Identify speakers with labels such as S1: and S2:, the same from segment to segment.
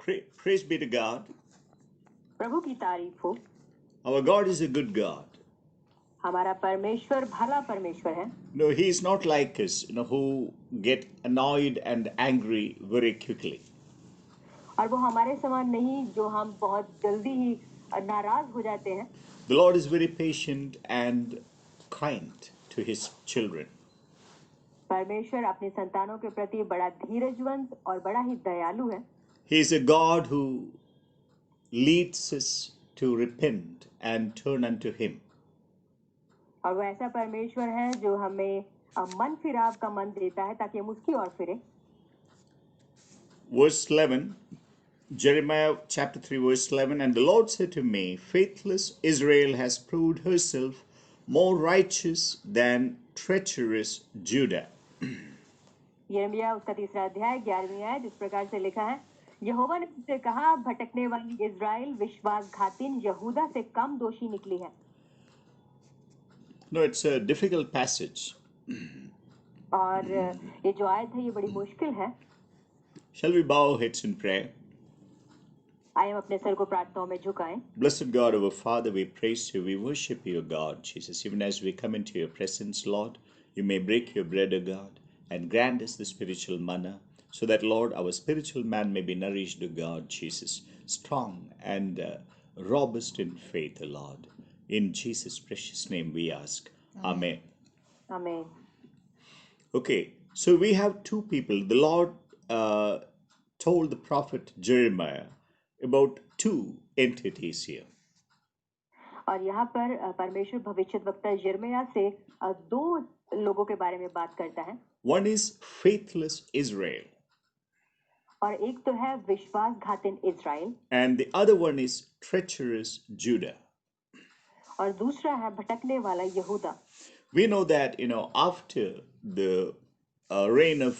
S1: Praise be to God.
S2: प्रभु की तारीफ हो।
S1: Our God is a good God.
S2: हमारा परमेश्वर भला परमेश्वर है।
S1: No, He is not like us, who get annoyed and angry very quickly.
S2: और वो हमारे समान नहीं जो हम बहुत जल्दी ही नाराज हो जाते हैं।
S1: The Lord is very patient and kind to His children.
S2: परमेश्वर अपने संतानों के प्रति बड़ा धीरजवंत और बड़ा ही दयालु है।
S1: He is a God who leads us to repent and turn unto Him.
S2: और वो ऐसा परमेश्वर है जो हमें मन फिराव का मन देता है ताकि हम उसकी ओर फिरें।
S1: Verse 11, Jeremiah chapter 3 verse 11, and the Lord said to me, faithless Israel has proved herself more righteous than treacherous Judah.
S2: यिर्मयाह उसका 3रा अध्याय 11वीं आयत इस प्रकार से लिखा है, यहोवा ने मुझसे कहा, भटकने वाली इज़राइल विश्वासघातीन यहूदा से कम दोषी निकली है।
S1: No, it's a difficult passage.
S2: और ये जो आयत है ये बड़ी मुश्किल है।
S1: Shall we bow our heads in prayer?
S2: आइए हम अपने सर को प्रार्थनाओं में झुकाएं।
S1: Blessed God, our Father, we praise you, we worship you, God, Jesus. Even as we come into your presence, Lord, you may break your bread, O God, and grant us the spiritual manna, so that, Lord, our spiritual man may be nourished, O God, Jesus, strong and robust in faith, O Lord. In Jesus' precious name we ask. Amen.
S2: Amen.
S1: Okay, so we have two people. The Lord told the prophet Jeremiah about two entities here.
S2: और यहाँ पर परमेश्वर भविष्यद्वक्ता यिर्मयाह से दो लोगों के बारे में बात करता है।
S1: One is faithless Israel.
S2: और एक तो है विश्वासघातीन Israel.
S1: And the other one is treacherous Judah.
S2: और दूसरा है भटकने वाला यहूदा।
S1: We know that, after the reign of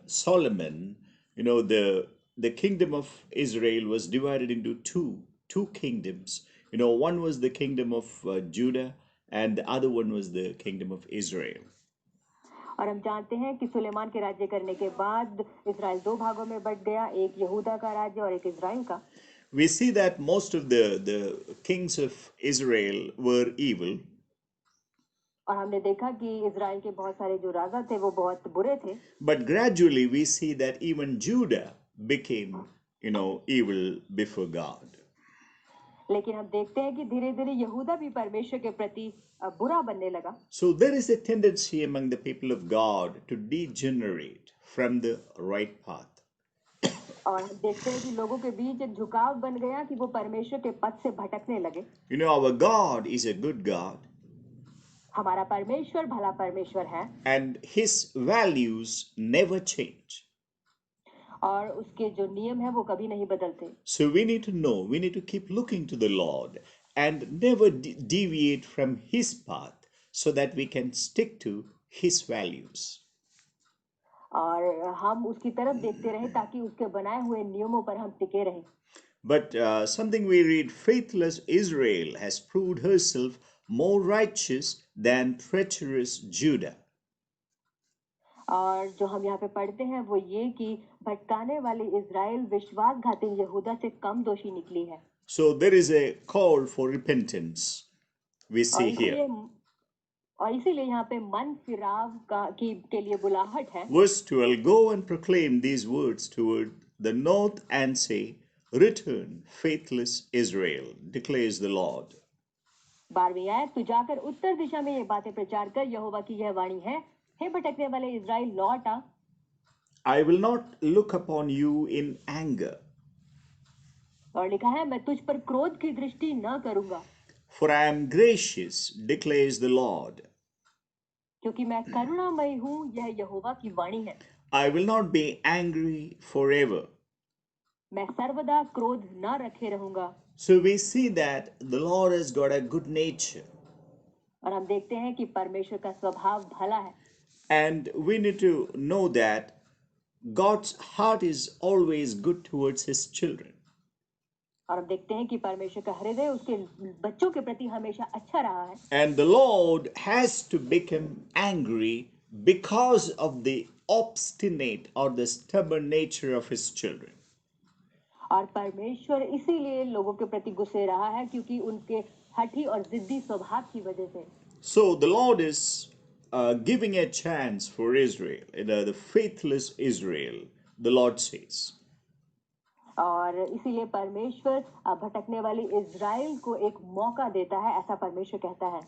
S1: Solomon, the kingdom of Israel was divided into two kingdoms. One was the kingdom of Judah, and the other one was the kingdom of Israel.
S2: और हम जानते हैं कि सुलेमान के राज्य करने के बाद इज़राइल दो भागों में बंट गया, एक यहूदा का राज्य और एक इज़राइल का।
S1: We see that most of the kings of Israel were evil.
S2: और हमने देखा कि इज़राइल के बहुत सारे जो राजा थे वो बहुत बुरे थे।
S1: But gradually we see that even Judah became, evil before God.
S2: लेकिन हम देखते हैं कि धीरे-धीरे यहूदा भी परमेश्वर के प्रति बुरा बनने लगा।
S1: So there is a tendency among the people of God to degenerate from the right path.
S2: और हम देखते हैं कि लोगों के बीच एक झुकाव बन गया कि वो परमेश्वर के पथ से भटकने लगे।
S1: Our God is a good God.
S2: हमारा परमेश्वर भला परमेश्वर है।
S1: And His values never change.
S2: और उसके जो नियम है वो कभी नहीं बदलते।
S1: So we need to know, we need to keep looking to the Lord and never deviate from His path so that we can stick to His values.
S2: और हम उसकी तरफ देखते रहें ताकि उसके बनाए हुए नियमों पर हम टिके रहें।
S1: But something we read, faithless Israel has proved herself more righteous than treacherous Judah.
S2: और जो हम यहाँ पे पढ़ते हैं वो ये कि भटकाने वाली इज़राइल विश्वासघाती यहूदा से कम दोषी निकली है।
S1: So there is a call for repentance we see here.
S2: और इसीलिए यहाँ पे मन फिराव के लिए बुलाहट है।
S1: Verse 12, go and proclaim these words toward the north and say, return, faithless Israel, declares the Lord.
S2: 12वीं आयत, तू जाकर उत्तर दिशा में ये बातें प्रचार कर, यहोवा की यह वाणी है, हे भटकने वाले इज़राइल लौट आ।
S1: I will not look upon you in anger.
S2: और लिखा है, मैं तुझ पर क्रोध की दृष्टि न करूंगा।
S1: For I am gracious, declares the Lord.
S2: क्योंकि मैं करुणामय हूँ, यह यहोवा की वाणी है।
S1: I will not be angry forever.
S2: मैं सर्वदा क्रोध न रखे रहूंगा।
S1: So we see that the Lord has got a good nature.
S2: और हम देखते हैं कि परमेश्वर का स्वभाव भला है।
S1: And we need to know that God's heart is always good towards His children.
S2: और हम देखते हैं कि परमेश्वर का हृदय उसके बच्चों के प्रति हमेशा अच्छा रहा है।
S1: And the Lord has to become angry because of the obstinate or the stubborn nature of His children.
S2: और परमेश्वर इसीलिए लोगों के प्रति गुस्से रहा है क्योंकि उनके हठी और जिद्दी स्वभाव की वजह से।
S1: So the Lord is giving a chance for Israel, the faithless Israel, the Lord says.
S2: और इसीलिए परमेश्वर भटकने वाली इज़राइल को एक मौका देता है, ऐसा परमेश्वर कहता है।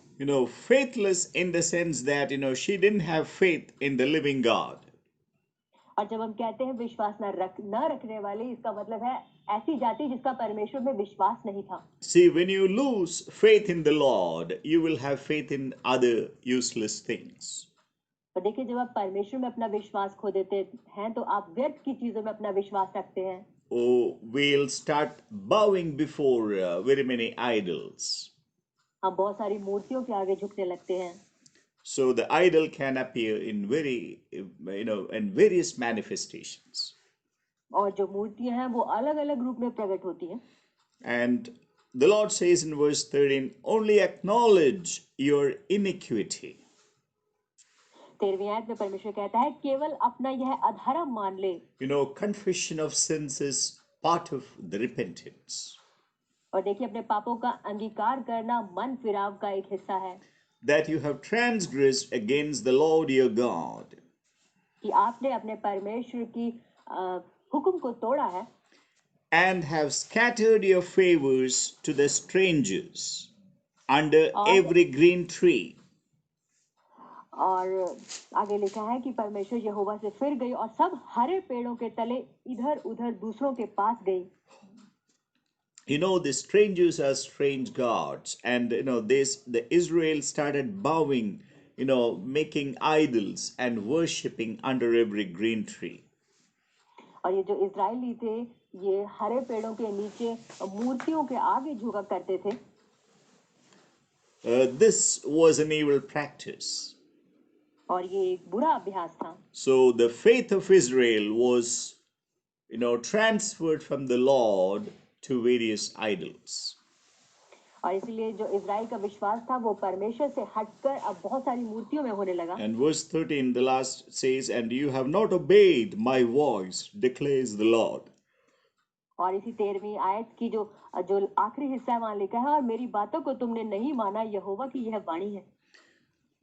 S1: Faithless in the sense that, she didn't have faith in the living God.
S2: और जब हम कहते हैं विश्वास न रखने वाली, इसका मतलब है ऐसी जाति जिसका परमेश्वर में विश्वास नहीं था।
S1: See, when you lose faith in the Lord, you will have faith in other useless things.
S2: और देखिए, जब आप परमेश्वर में अपना विश्वास खो देते हैं तो आप व्यर्थ की चीजों में अपना विश्वास रखते हैं।
S1: Oh, we'll start bowing before very many idols.
S2: हम बहुत सारी मूर्तियों के आगे झुकने लगते हैं।
S1: So the idol can appear in in various manifestations.
S2: और जो मूर्तियां हैं वो अलग-अलग रूप में प्रकट होती हैं।
S1: And the Lord says in verse 13, only acknowledge your iniquity.
S2: 13वीं आयत में परमेश्वर कहता है केवल अपना यह अधर्म मान ले।
S1: Confession of sins is part of the repentance.
S2: और देखिए, अपने पापों का अंगीकार करना मन फिराव का एक हिस्सा है।
S1: That you have transgressed against the Lord your God.
S2: कि आपने अपने परमेश्वर की हुक्म को तोड़ा है।
S1: And have scattered your favors to the strangers under every green tree.
S2: और आगे लिखा है कि परमेश्वर यहोवा से फिर गई और सब हरे पेड़ों के तले इधर-उधर दूसरों के पास गई।
S1: The strangers are strange gods, and the Israel started bowing, making idols and worshipping under every green tree.
S2: और ये जो इजरायली थे, ये हरे पेड़ों के नीचे मूर्तियों के आगे झुका करते थे।
S1: This was an evil practice.
S2: और ये एक बुरा अभ्यास था।
S1: So the faith of Israel was, transferred from the Lord to various idols.
S2: और इसलिए जो इजराइल का विश्वास था वो परमेश्वर से हटकर अब बहुत सारी मूर्तियों में होने लगा।
S1: And verse 13, the last says, and you have not obeyed my voice, declares the Lord.
S2: और इसी 13वीं आयत की जो आखिरी हिस्सा है वहां लिखा है और मेरी बातों को तुमने नहीं माना, यहोवा की यह वाणी है।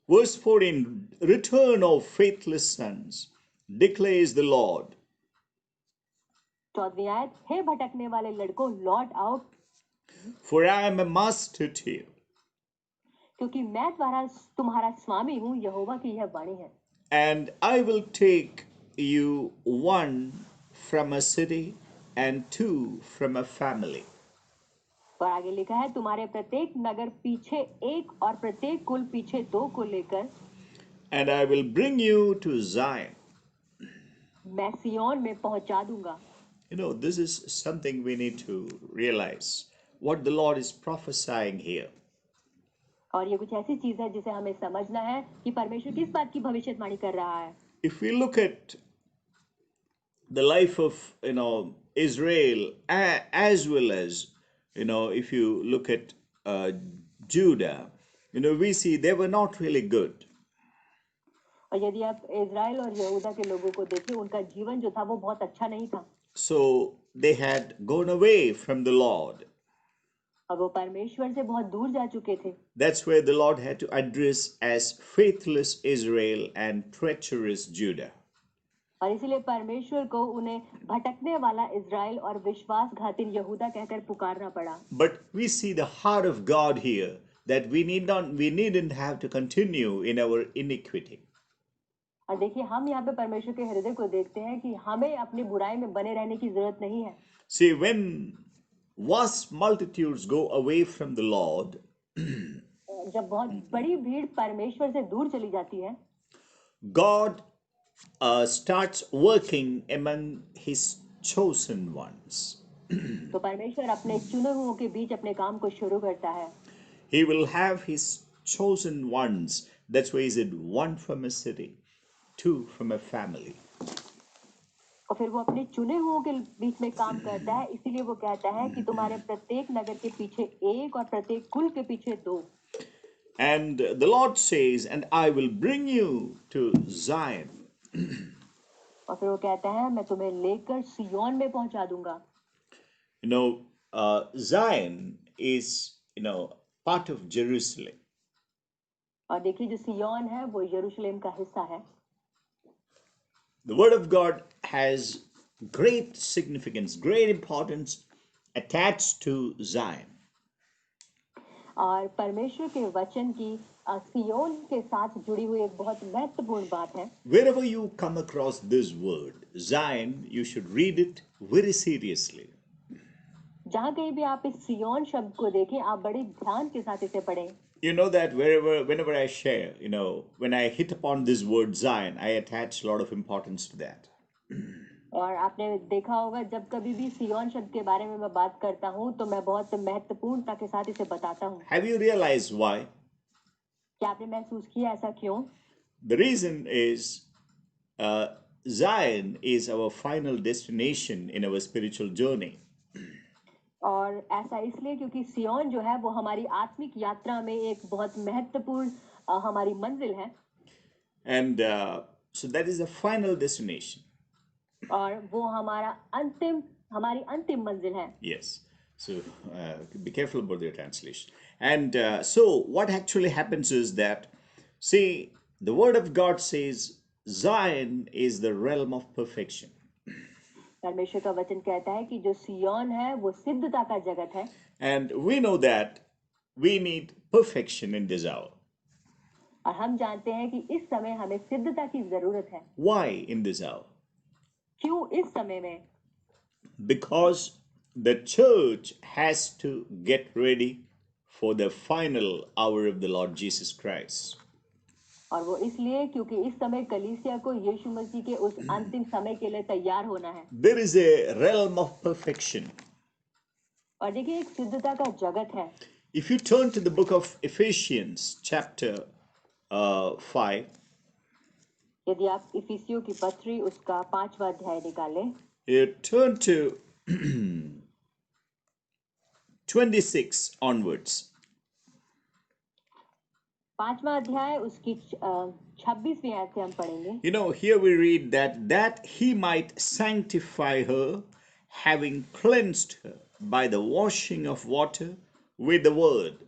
S1: Verse 14, return of faithless sons, declares the Lord.
S2: 14वीं आयत, हे भटकने वाले लड़कों लौट आओ,
S1: for I am a master to you.
S2: क्योंकि मैं तुम्हारा स्वामी हूँ, यहोवा की यह वाणी है।
S1: And I will take you one from a city and two from a family.
S2: और आगे लिखा है तुम्हारे प्रत्येक नगर पीछे एक और प्रत्येक कुल पीछे दो को लेकर।
S1: And I will bring you to Zion.
S2: मैं सियोन में पहुंचा दूंगा।
S1: This is something we need to realize. What the Lord is prophesying here.
S2: और ये कुछ ऐसी चीज है जिसे हमें समझना है कि परमेश्वर किस बात की भविष्यवाणी कर रहा है।
S1: If we look at the life of Israel as well as if you look at Judah, we see they were not really good.
S2: और यदि आप इजराइल और यहूदा के लोगों को देखें, उनका जीवन जो था वो बहुत अच्छा नहीं था।
S1: So they had gone away from the Lord.
S2: अब वो परमेश्वर से बहुत दूर जा चुके थे।
S1: That's where the Lord had to address as faithless Israel and treacherous Judah.
S2: और इसीलिए परमेश्वर को उन्हें भटकने वाला इजराइल और विश्वासघाती यहूदा कहकर पुकारना पड़ा।
S1: But we see the heart of God here, that we needn't have to continue in our iniquity.
S2: और देखिए, हम यहाँ पे परमेश्वर के हृदय को देखते हैं कि हमें अपनी बुराई में बने रहने की जरूरत नहीं है।
S1: See, when vast multitudes go away from the Lord,
S2: जब बहुत बड़ी भीड़ परमेश्वर से दूर चली जाती है,
S1: God starts working among his chosen ones.
S2: तो परमेश्वर अपने चुने हुओं के बीच अपने काम को शुरू करता है।
S1: He will have his chosen ones. That's why he said one from a city, two from a family.
S2: और फिर वो अपने चुने हुओं के बीच में काम करता है, इसीलिए वो कहता है कि तुम्हारे प्रत्येक नगर के पीछे एक और प्रत्येक कुल के पीछे दो।
S1: And the Lord says, and I will bring you to Zion.
S2: और फिर वो कहता है मैं तुम्हें लेकर सियोन में पहुंचा दूंगा।
S1: You know, Zion is, part of Jerusalem.
S2: और देखिए जो सिय्योन है वो यरूशलेम का हिस्सा है।
S1: The Word of God has great significance, great importance attached to Zion.
S2: और परमेश्वर के वचन की सिय्योन के साथ जुड़ी हुई एक बहुत महत्वपूर्ण बात है।
S1: Wherever you come across this word, Zion, you should read it very seriously.
S2: जहाँ कहीं भी आप इस सिय्योन शब्द को देखें, आप बड़े ध्यान के साथ इसे पढ़ें।
S1: You know that whenever I share, when I hit upon this word Zion, I attach a lot of importance to that.
S2: और आपने देखा होगा जब कभी भी सिय्योन शब्द के बारे में मैं बात करता हूँ तो मैं बहुत महत्वपूर्णता के साथ इसे बताता हूँ।
S1: Have you realized why?
S2: क्या आपने महसूस किया ऐसा क्यों?
S1: The reason is Zion is our final destination in our spiritual journey.
S2: और ऐसा इसलिए क्योंकि सिय्योन जो है वो हमारी आत्मिक यात्रा में एक बहुत महत्वपूर्ण हमारी मंजिल है।
S1: And so that is the final destination.
S2: और वो हमारी अंतिम मंजिल है।
S1: Yes. So be careful about your translation. And so what actually happens is that, see, the Word of God says Zion is the realm of perfection.
S2: परमेश्वर का वचन कहता है कि जो सिय्योन है वो सिद्धता का जगत है।
S1: And we know that we need perfection in this hour.
S2: और हम जानते हैं कि इस समय हमें सिद्धता की जरूरत है।
S1: Why in this hour?
S2: क्यों इस समय में?
S1: Because the church has to get ready for the final hour of the Lord Jesus Christ.
S2: और वो इसलिए क्योंकि इस समय कलीसिया को यीशु मसीह के उस अंतिम समय के लिए तैयार होना है।
S1: There is a realm of perfection.
S2: और देखिए एक सिद्धता का जगत है।
S1: If you turn to the book of Ephesians, chapter 5,
S2: यदि आप इफिसियों की पत्री उसका 5वां अध्याय निकालें,
S1: you turn to 26 onwards.
S2: 5वां अध्याय उसकी 26वीं आयत से हम पढ़ेंगे।
S1: You know, here we read that he might sanctify her, having cleansed her by the washing of water with the word.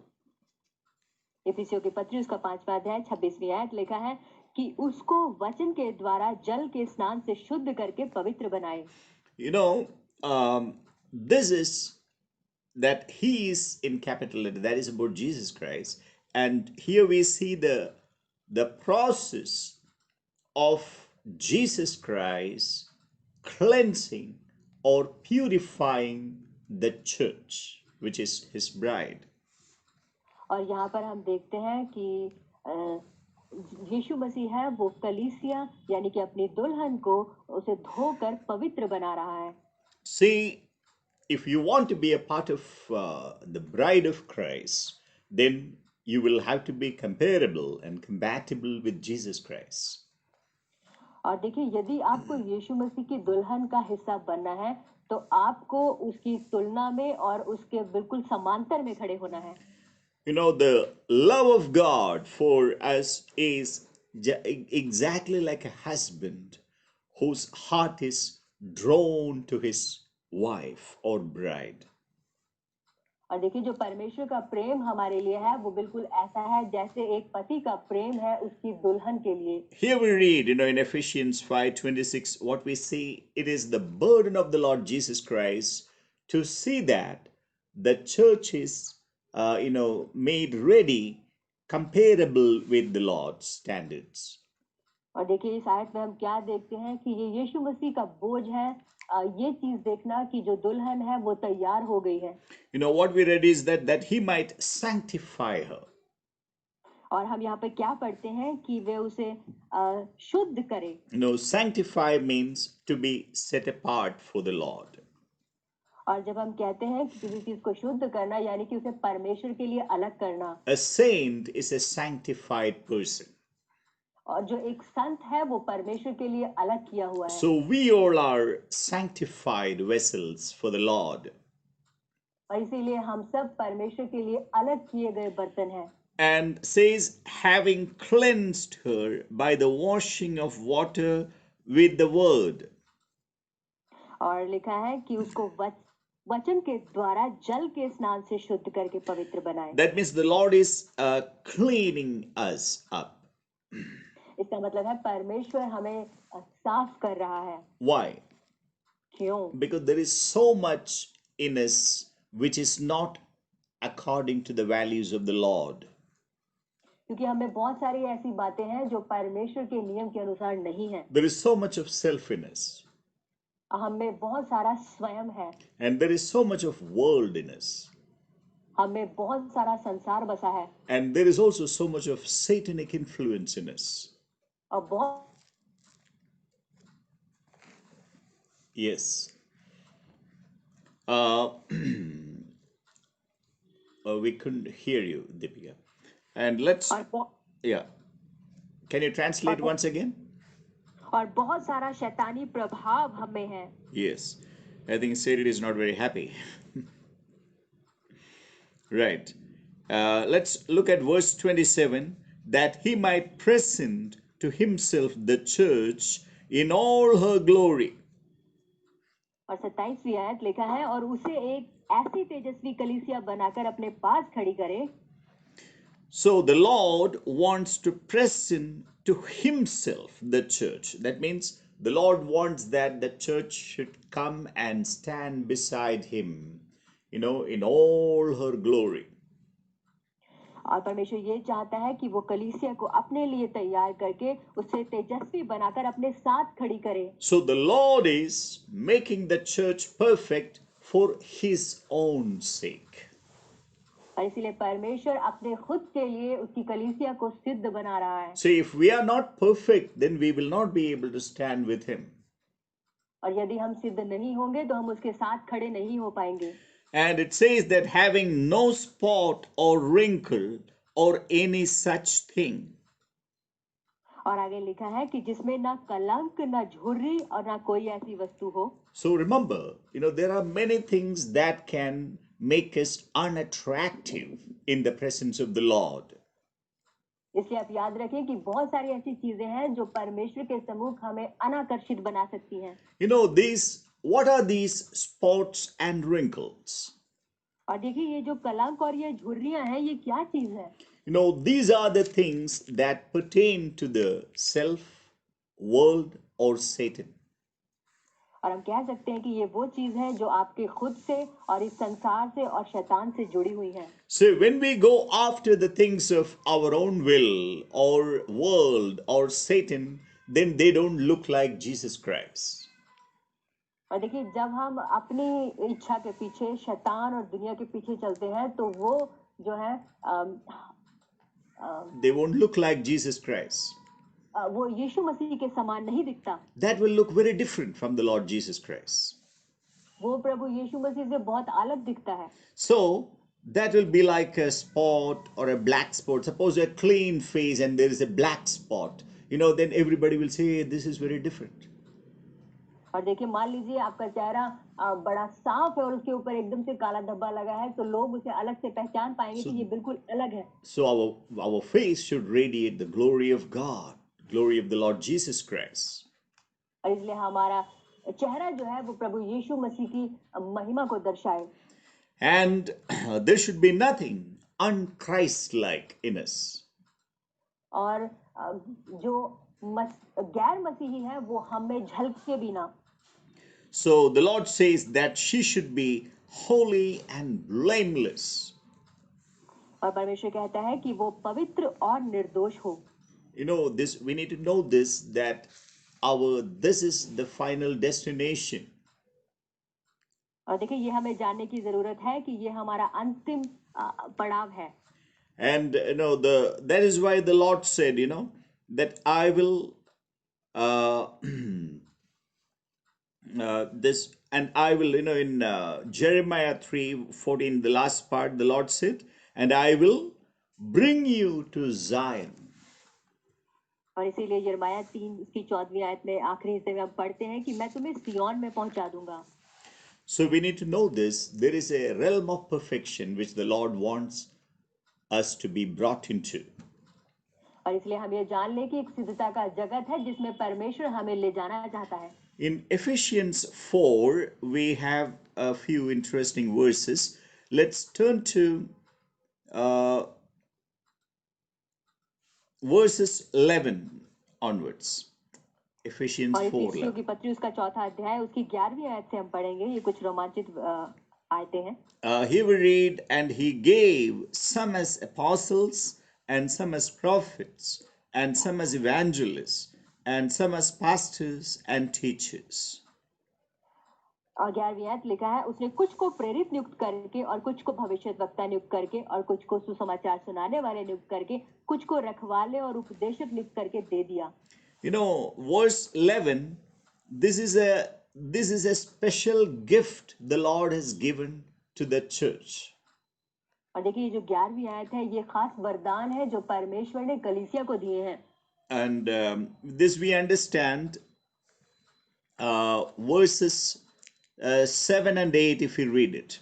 S2: इफिसियों की पत्री उसका 5वां अध्याय 26वीं आयत लिखा है कि उसको वचन के द्वारा जल के स्नान से शुद्ध करके पवित्र बनाए।
S1: You know, this is that he is in capital letter, that is about Jesus Christ. And here we see the process of Jesus Christ cleansing or purifying the church, which is his bride.
S2: और यहाँ पर हम देखते हैं कि यीशु मसीह है वो कलीसिया यानी कि अपनी दुल्हन को उसे धोकर पवित्र बना रहा है।
S1: See, if you want to be a part of the bride of Christ, then you will have to be comparable and compatible with Jesus Christ.
S2: और देखिए यदि आपको यीशु मसीह की दुल्हन का हिस्सा बनना है तो आपको उसकी तुलना में और उसके बिल्कुल समांतर में खड़े होना है।
S1: You know, the love of God for us is exactly like a husband whose heart is drawn to his wife or bride.
S2: और देखिए जो परमेश्वर का प्रेम हमारे लिए है वो बिल्कुल ऐसा है जैसे एक पति का प्रेम है उसकी दुल्हन के लिए।
S1: Here we read, in Ephesians 5:26, what we see, it is the burden of the Lord Jesus Christ to see that the church is, made ready, comparable with the Lord's standards.
S2: और देखिए इस आयत में हम क्या देखते हैं कि ये यीशु मसीह का बोझ है ये चीज देखना कि जो दुल्हन है वो तैयार हो गई है।
S1: What we read is that he might sanctify her.
S2: और हम यहाँ पे क्या पढ़ते हैं कि वे उसे शुद्ध करे।
S1: Sanctify means to be set apart for the Lord.
S2: और जब हम कहते हैं कि किसी चीज को शुद्ध करना यानी कि उसे परमेश्वर के लिए अलग करना।
S1: A saint is a sanctified person.
S2: और जो एक संत है वो परमेश्वर के लिए अलग किया हुआ है।
S1: So we all are sanctified vessels for the Lord.
S2: और इसीलिए हम सब परमेश्वर के लिए अलग किए गए बर्तन हैं।
S1: And says, having cleansed her by the washing of water with the word.
S2: और लिखा है कि उसको वचन के द्वारा जल के स्नान से शुद्ध करके पवित्र बनाए।
S1: That means the Lord is cleaning us up.
S2: इसका मतलब है परमेश्वर हमें साफ कर रहा है।
S1: Why?
S2: क्यों?
S1: Because there is so much in us which is not according to the values of the Lord.
S2: क्योंकि हमें बहुत सारी ऐसी बातें हैं जो परमेश्वर के नियम के अनुसार नहीं है।
S1: There is so much of self in us.
S2: हमें बहुत सारा स्वयं है।
S1: And there is so much of world in us.
S2: हमें बहुत सारा संसार बसा है।
S1: And there is also so much of satanic influence in us.
S2: और बहुत
S1: Yes. We couldn't hear you, Deepika. And let's, yeah. Can you translate once again?
S2: और बहुत सारा शैतानी प्रभाव हमें है।
S1: Yes. I think Sadie is not very happy. Right. Let's look at verse 27. That he might present to himself the church in all her glory.
S2: और 27वीं आयत लिखा है, और उसे एक ऐसी तेजस्वी कलीसिया बनाकर अपने पास खड़ी करे।
S1: So the Lord wants to present to himself the church. That means the Lord wants that the church should come and stand beside him, in all her glory.
S2: और परमेश्वर ये चाहता है कि वो कलीसिया को अपने लिए तैयार करके उसे तेजस्वी बनाकर अपने साथ खड़ी करे।
S1: So the Lord is making the church perfect for his own sake.
S2: और इसीलिए परमेश्वर अपने खुद के लिए उसकी कलीसिया को सिद्ध बना रहा है।
S1: See, if we are not perfect, then we will not be able to stand with him.
S2: और यदि हम सिद्ध नहीं होंगे तो हम उसके साथ खड़े नहीं हो पाएंगे।
S1: And it says that having no spot or wrinkle or any such thing.
S2: और आगे लिखा है कि जिसमें ना कलंक, ना झुर्री और ना कोई ऐसी वस्तु हो।
S1: So remember, there are many things that can make us unattractive in the presence of the Lord.
S2: इसलिए आप याद रखें कि बहुत सारी ऐसी चीजें हैं जो परमेश्वर के सम्मुख हमें अनाकर्षित बना सकती हैं।
S1: What are these spots and wrinkles?
S2: और देखिए, ये जो कलंक और ये झुर्रियां हैं, ये क्या चीज है?
S1: These are the things that pertain to the self, world, or Satan.
S2: और हम कह सकते हैं कि ये वो चीज है जो आपके खुद से और इस संसार से और शैतान से जुड़ी हुई है।
S1: So when we go after the things of our own will or world or Satan, then they don't look like Jesus Christ.
S2: और देखिए, जब हम अपनी इच्छा के पीछे, शैतान और दुनिया के पीछे चलते हैं, तो वो जो है
S1: they won't look like Jesus Christ.
S2: वो यीशु मसीह के समान नहीं दिखता।
S1: That will look very different from the Lord Jesus Christ.
S2: वो प्रभु यीशु मसीह से बहुत अलग दिखता है।
S1: So that will be like a spot or a black spot. Suppose a clean face and there is a black spot. Then everybody will say, hey, this is very different.
S2: और देखिए, मान लीजिए आपका चेहरा बड़ा साफ है और उसके ऊपर एकदम से काला धब्बा लगा है, तो लोग उसे अलग से पहचान पाएंगे कि ये बिल्कुल अलग है।
S1: So our face should radiate the glory of God, glory of the Lord Jesus Christ.
S2: और इसलिए हमारा चेहरा जो है वो प्रभु यीशु मसीह की महिमा को दर्शाए।
S1: And there should be nothing unchrist-like in us.
S2: और जो गैर मसीही है वो हमें झलके बिना।
S1: So the Lord says that she should be holy and blameless.
S2: और परमेश्वर कहता है कि वो पवित्र और निर्दोष हो।
S1: This we need to know this, that this is the final destination.
S2: और देखिए, ये हमें जानने की जरूरत है कि ये हमारा अंतिम पड़ाव है।
S1: And that is why the Lord said, that I will this, and I will, in Jeremiah 3:14, the last part, the Lord said, and I will bring you to Zion.
S2: और इसीलिए यिर्मयाह 3 की 14वीं आयत में आखिरी हिस्से में हम पढ़ते हैं कि मैं तुम्हें सिय्योन में पहुंचा दूंगा।
S1: So we need to know this. There is a realm of perfection which the Lord wants us to be brought into.
S2: और इसलिए हम ये जान लें कि एक सिद्धता का जगत है जिसमें परमेश्वर हमें ले जाना चाहता है।
S1: In Ephesians 4, we have a few interesting verses. Let's turn to uh, verses 11 onwards. Ephesians
S2: और
S1: 4
S2: इफिसियों
S1: 11.
S2: की पत्री उसका चौथा अध्याय उसकी 11वीं आयत से हम पढ़ेंगे। ये कुछ रोमांचित आयतें हैं।
S1: Here we read, and he gave some as apostles, and some as prophets, and some as evangelists, and some as pastors and teachers.
S2: और 11वीं आयत लिखा है, उसने कुछ को प्रेरित नियुक्त करके और कुछ को भविष्यद्वक्ता नियुक्त करके और कुछ को सुसमाचार सुनाने वाले नियुक्त करके कुछ को रखवाले और उपदेशक नियुक्त करके दे दिया।
S1: You know, verse 11, this is a special gift the Lord has given to the church.
S2: और देखिए ये जो 11वीं आयत है ये खास वरदान है जो परमेश्वर ने कलीसिया को दिए हैं।
S1: And this we understand verses 7 and 8 if you read it.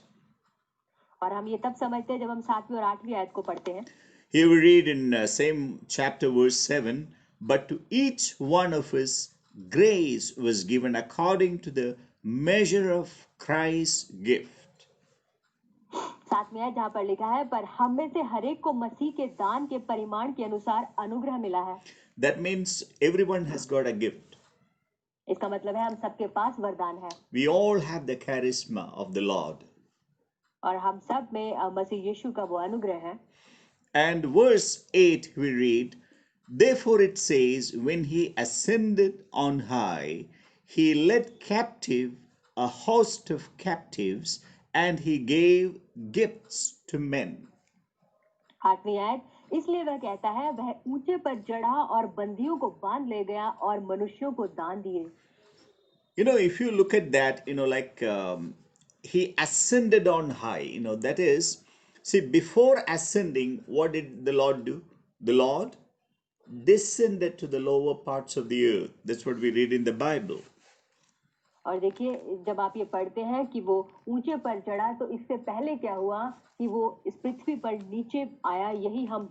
S2: और हम ये तब समझते हैं जब हम 7वीं और 8वीं आयत को पढ़ते हैं।
S1: Here we read in same chapter verse 7, but to each one of us grace was given according to the measure of Christ's gift.
S2: 7वीं आयत जहाँ पर लिखा है, पर हम में से हर एक को मसीह के दान के परिमाण के अनुसार अनुग्रह मिला है।
S1: That means everyone has got a gift.
S2: इसका मतलब है हम सबके पास वरदान है।
S1: We all have the charisma of the Lord.
S2: और हम सब में मसीह यीशु का वो अनुग्रह है।
S1: And verse 8 we read, therefore it says, when he ascended on high, he led captive a host of captives, and he gave gifts to men.
S2: 8वीं आयत, इसलिए वह कहता है, वह ऊंचे पर चढ़ा और बंदियों को बांध ले गया और मनुष्यों को दान दिए।
S1: You know, if you look at that, like he ascended on high, that is, see, before ascending, what did the Lord do? The Lord descended to the lower parts of the earth. That's what we read in the Bible.
S2: और देखिए जब आप ये पढ़ते हैं कि वो ऊंचे पर चढ़ा, तो इससे पहले क्या हुआ कि वो इस पृथ्वी पर नीचे आया, यही हम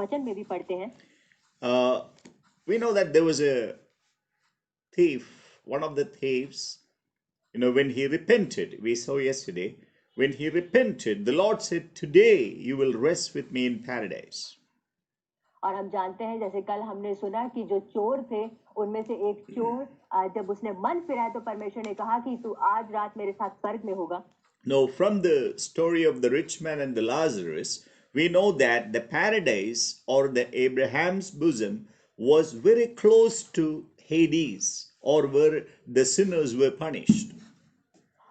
S2: वचन में भी पढ़ते हैं।
S1: We know that there was a thief, one of the thieves, when he repented, we saw yesterday, when he repented, the Lord said, today you will rest with me in paradise.
S2: और हम जानते हैं, जैसे कल हमने सुना कि जो चोर थे उनमें से एक चोर जब उसने मन फिराया तो परमेश्वर ने कहा कि तू आज रात मेरे साथ स्वर्ग में होगा।
S1: Now, from the story of the rich man and the Lazarus, we know that the paradise or the Abraham's bosom was very close to Hades, or where the sinners were punished.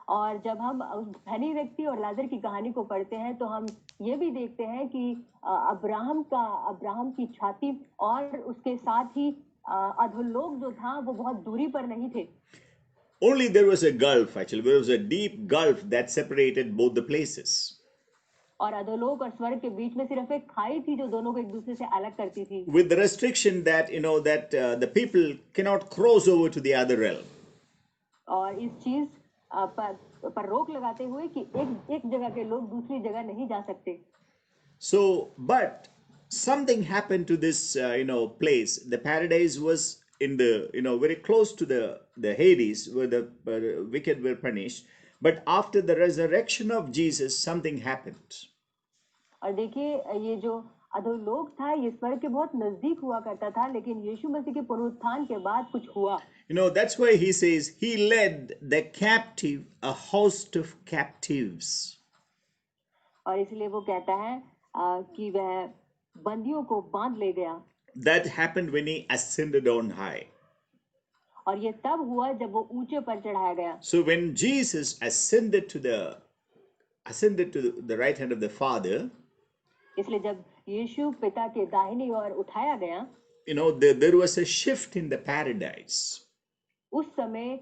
S2: और जब हम उस धनी व्यक्ति और लाजर की कहानी को पढ़ते हैं तो हम ये भी देखते हैं कि अब्राहम की छाती और उसके साथ ही अधोलोक जो था वो बहुत दूरी पर नहीं थे।
S1: Only there was a gulf, actually, there was a deep gulf that separated both the places.
S2: और अधोलोक और स्वर्ग के बीच में सिर्फ एक खाई थी जो दोनों को एक दूसरे से अलग करती थी।
S1: With the restriction that the people cannot cross over to the other realm.
S2: और इस चीज पर रोक लगाते हुए कि एक जगह के लोग दूसरी जगह नहीं जा सकते।
S1: So, but something happened to this place. The paradise was in the very close to the Hades, where the wicked were punished. But after the resurrection of Jesus, something happened.
S2: और देखिए ये जो अधोलोक था ये स्वर्ग के बहुत नजदीक हुआ करता था, लेकिन यीशु मसीह के पुनरुत्थान के बाद कुछ हुआ।
S1: That's why he says he led the captive a host of captives.
S2: और इसलिए वो कहता है कि वह बंदियों को बांध ले गया।
S1: That happened when he ascended on high.
S2: और ये तब हुआ जब वो ऊंचे पर चढ़ाया गया।
S1: So when Jesus ascended to the right hand of the Father,
S2: इसलिए जब यीशु पिता के दाहिनी ओर उठाया गया,
S1: there was a shift in the paradise.
S2: उस समय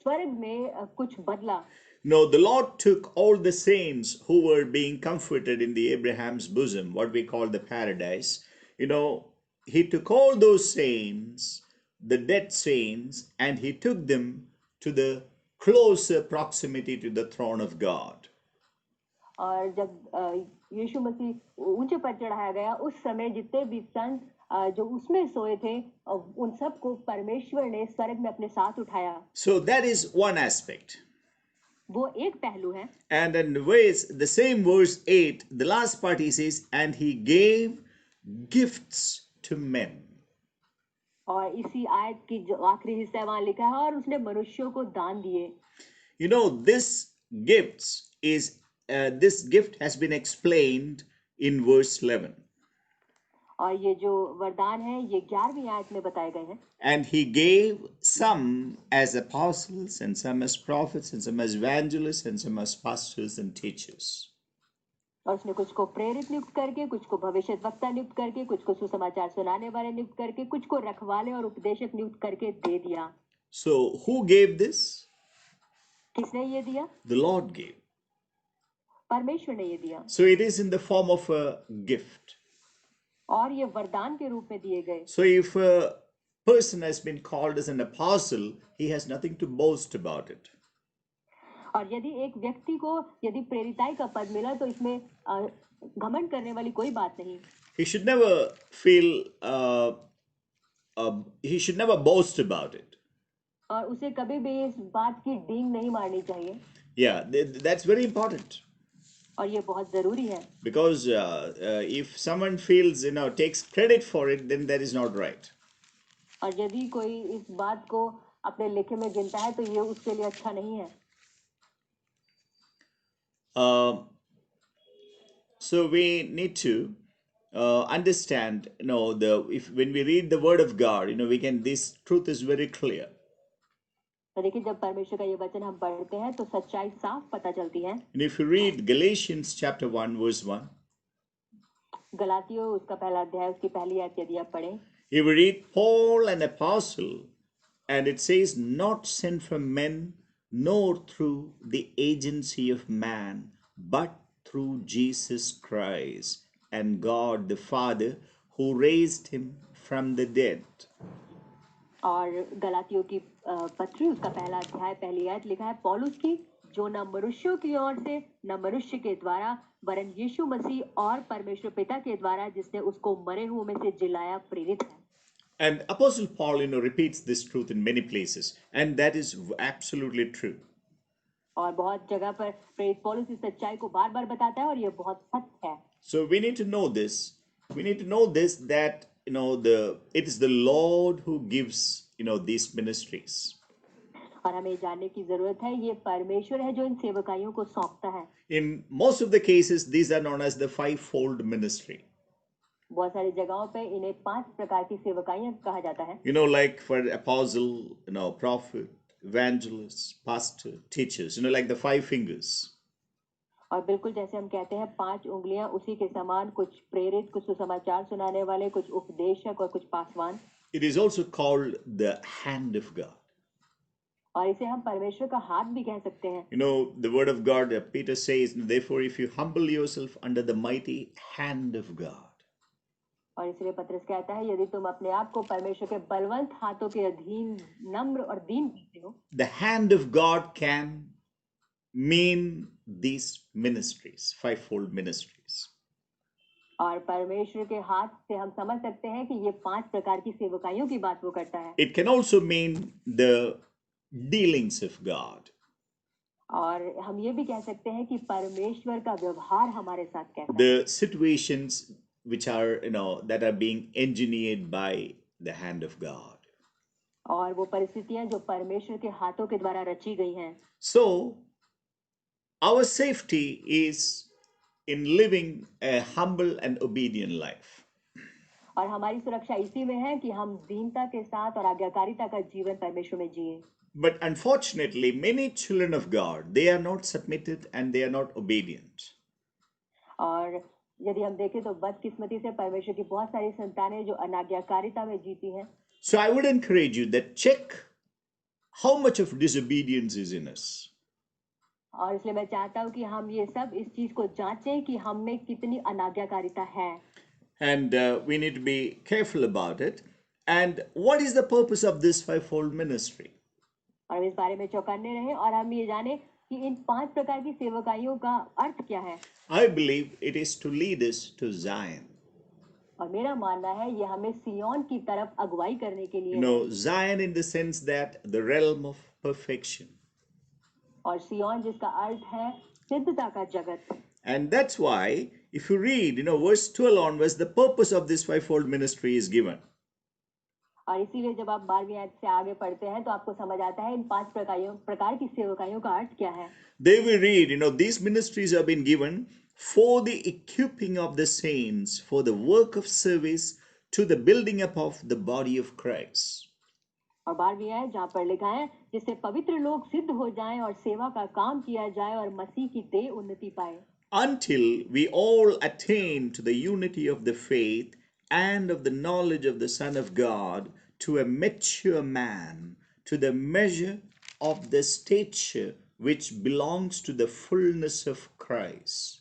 S2: स्वर्ग में कुछ बदला।
S1: No, the Lord took all the saints who were being comforted in the Abraham's bosom, what we call the paradise. He took all those saints, the dead saints, and he took them to the closer proximity to the throne of God.
S2: और जब यीशु मसीह ऊंचे पर चढ़ाया गया, उस समय जितने भी संत जो उसमें सोए थे उन सबको परमेश्वर ने स्वर्ग में अपने साथ उठाया।
S1: So that is one aspect.
S2: वो एक पहलू है।
S1: And in the same verse 8, the last part he says, and he gave gifts to men.
S2: और इसी आयत की जो आखिरी हिस्सा है वहां लिखा है और उसने मनुष्यों को दान दिए।
S1: You know, this gift has been explained in verse 11.
S2: और ये जो वरदान है ये 11वीं आयत में बताए गए हैं।
S1: And he gave some as apostles, and some as prophets, and some as evangelists, and some as pastors and teachers.
S2: और उसने कुछ को प्रेरित नियुक्त करके, कुछ को भविष्यद्वक्ता नियुक्त करके, कुछ को सुसमाचार सुनाने वाले नियुक्त करके, कुछ को रखवाले और उपदेशक नियुक्त करके दे दिया।
S1: So who gave this?
S2: किसने ये दिया?
S1: The Lord gave.
S2: परमेश्वर ने ये दिया।
S1: So it is in the form of a gift.
S2: और ये वरदान के रूप में दिए गए।
S1: So if a person has been called as an apostle, he has nothing to boast about it.
S2: और यदि एक व्यक्ति को यदि प्रेरिताई का पद मिला तो इसमें घमंड करने वाली कोई बात नहीं।
S1: He should never feel he should never boast about it.
S2: और उसे कभी भी इस बात की डींग नहीं मारनी चाहिए।
S1: Yeah, that's very important.
S2: और ये बहुत जरूरी है।
S1: Because if someone feels, takes credit for it, then that is not right.
S2: और यदि कोई इस बात को अपने लेखे में गिनता है तो ये उसके लिए अच्छा नहीं है।
S1: So we need to understand, when we read the Word of God, this truth is very clear.
S2: तो देखिए जब परमेश्वर का ये वचन हम पढ़ते हैं तो सच्चाई साफ पता चलती है।
S1: And if you read Galatians chapter 1 verse 1,
S2: गलातियों उसका पहला अध्याय उसकी पहली आयत यदि आप पढ़ें,
S1: if you read Paul an apostle, and it says, not sent from men, nor through the agency of man, but through Jesus Christ and God the Father, who raised him from the dead.
S2: और गलातियों की पत्री उसका पहला अध्याय पहली आयत लिखा है, पौलुस की, जो न मनुष्यों की ओर से न मनुष्य के द्वारा वरन यीशु मसीह और परमेश्वर पिता के द्वारा जिसने उसको मरे हुए में से जिलाया प्रेरित है।
S1: And Apostle Paul, repeats this truth in many places, and that is absolutely true.
S2: और बहुत जगह पर प्रेरित पौलुस इस सच्चाई को बार-बार बताता है और ये बहुत सत्य है।
S1: So we need to know this. We need to know this, that it is the Lord who gives these ministries.
S2: और हमें जानने की जरूरत है ये परमेश्वर है जो इन सेवकाइयों को सौंपता है।
S1: In most of the cases, these are known as the fivefold ministry.
S2: बहुत सारी जगहों पे इन्हें 5 प्रकार की सेवकाइयां कहा जाता है।
S1: Like for apostle, prophet, evangelist, pastor, teachers, like the 5 fingers.
S2: और बिल्कुल जैसे हम कहते हैं 5 उंगलियां उसी के समान, कुछ प्रेरित, कुछ सुसमाचार सुनाने वाले, कुछ उपदेशक और कुछ Paswan.
S1: It is also called the hand of God.
S2: और इसे हम परमेश्वर का हाथ भी कह सकते हैं।
S1: The word of God, Peter says, therefore if you humble yourself under the mighty hand of God.
S2: और इसलिए पतरस कहता है यदि तुम अपने आप को परमेश्वर के बलवंत हाथों के अधीन नम्र और दीन करते हो।
S1: The hand of God can mean these ministries, fivefold ministries.
S2: और परमेश्वर के हाथ से हम समझ सकते हैं कि ये 5 प्रकार की सेवकाइयों की बात वो करता है।
S1: It can also mean the dealings of God.
S2: और हम ये भी कह सकते हैं कि परमेश्वर का व्यवहार हमारे साथ कैसा है।
S1: The situations which are, that are being engineered by the hand of God.
S2: और वो परिस्थितियां जो परमेश्वर के हाथों के द्वारा रची गई हैं।
S1: So, our safety is in living a humble and obedient life.
S2: और हमारी सुरक्षा इसी में है कि हम दीनता के साथ और आज्ञाकारिता का जीवन परमेश्वर में जिए।
S1: But unfortunately, many children of God, they are not submitted and they are not obedient.
S2: और यदि हम देखें तो बदकिस्मती से परमेश्वर की बहुत सारी संतानें जो अनाज्ञाकारिता में जीती हैं।
S1: So I would encourage you that check how much of disobedience is in us.
S2: और इसलिए मैं चाहता हूं कि हम ये सब इस चीज को जांचें कि हम में कितनी अनाज्ञाकारिता है।
S1: And we need to be careful about it. And what is the purpose of this fivefold ministry?
S2: और हम इस बारे में चौकन्ने रहें और हम ये जाने कि इन 5 प्रकार की सेवकाइयों का अर्थ क्या है।
S1: I believe it is to lead us to Zion.
S2: और मेरा मानना है ये हमें सिय्योन की तरफ अगुवाई करने के लिए
S1: You
S2: है।
S1: know, Zion in the sense that the realm of perfection.
S2: और सिय्योन जिसका अर्थ है सिद्धता का जगत।
S1: And that's why, if you read, verse 12 onwards, the purpose of this fivefold ministry is given.
S2: और इसीलिए जब आप 12वीं आयत से आगे पढ़ते हैं तो आपको समझ आता है इन 5 प्रकार की सेवकाइयों का अर्थ क्या है।
S1: They will read, these ministries have been given for the equipping of the saints, for the work of service, to the building up of the body of Christ.
S2: और 12वीं आयत जहाँ पर लिखा है जिससे पवित्र लोग सिद्ध हो जाएं और सेवा का काम किया जाए और मसीह की देह उन्नति पाए।
S1: Until we all attain to the unity of the faith and of the knowledge of the Son of God, to a mature man, to the measure of the stature which belongs to the fullness of Christ.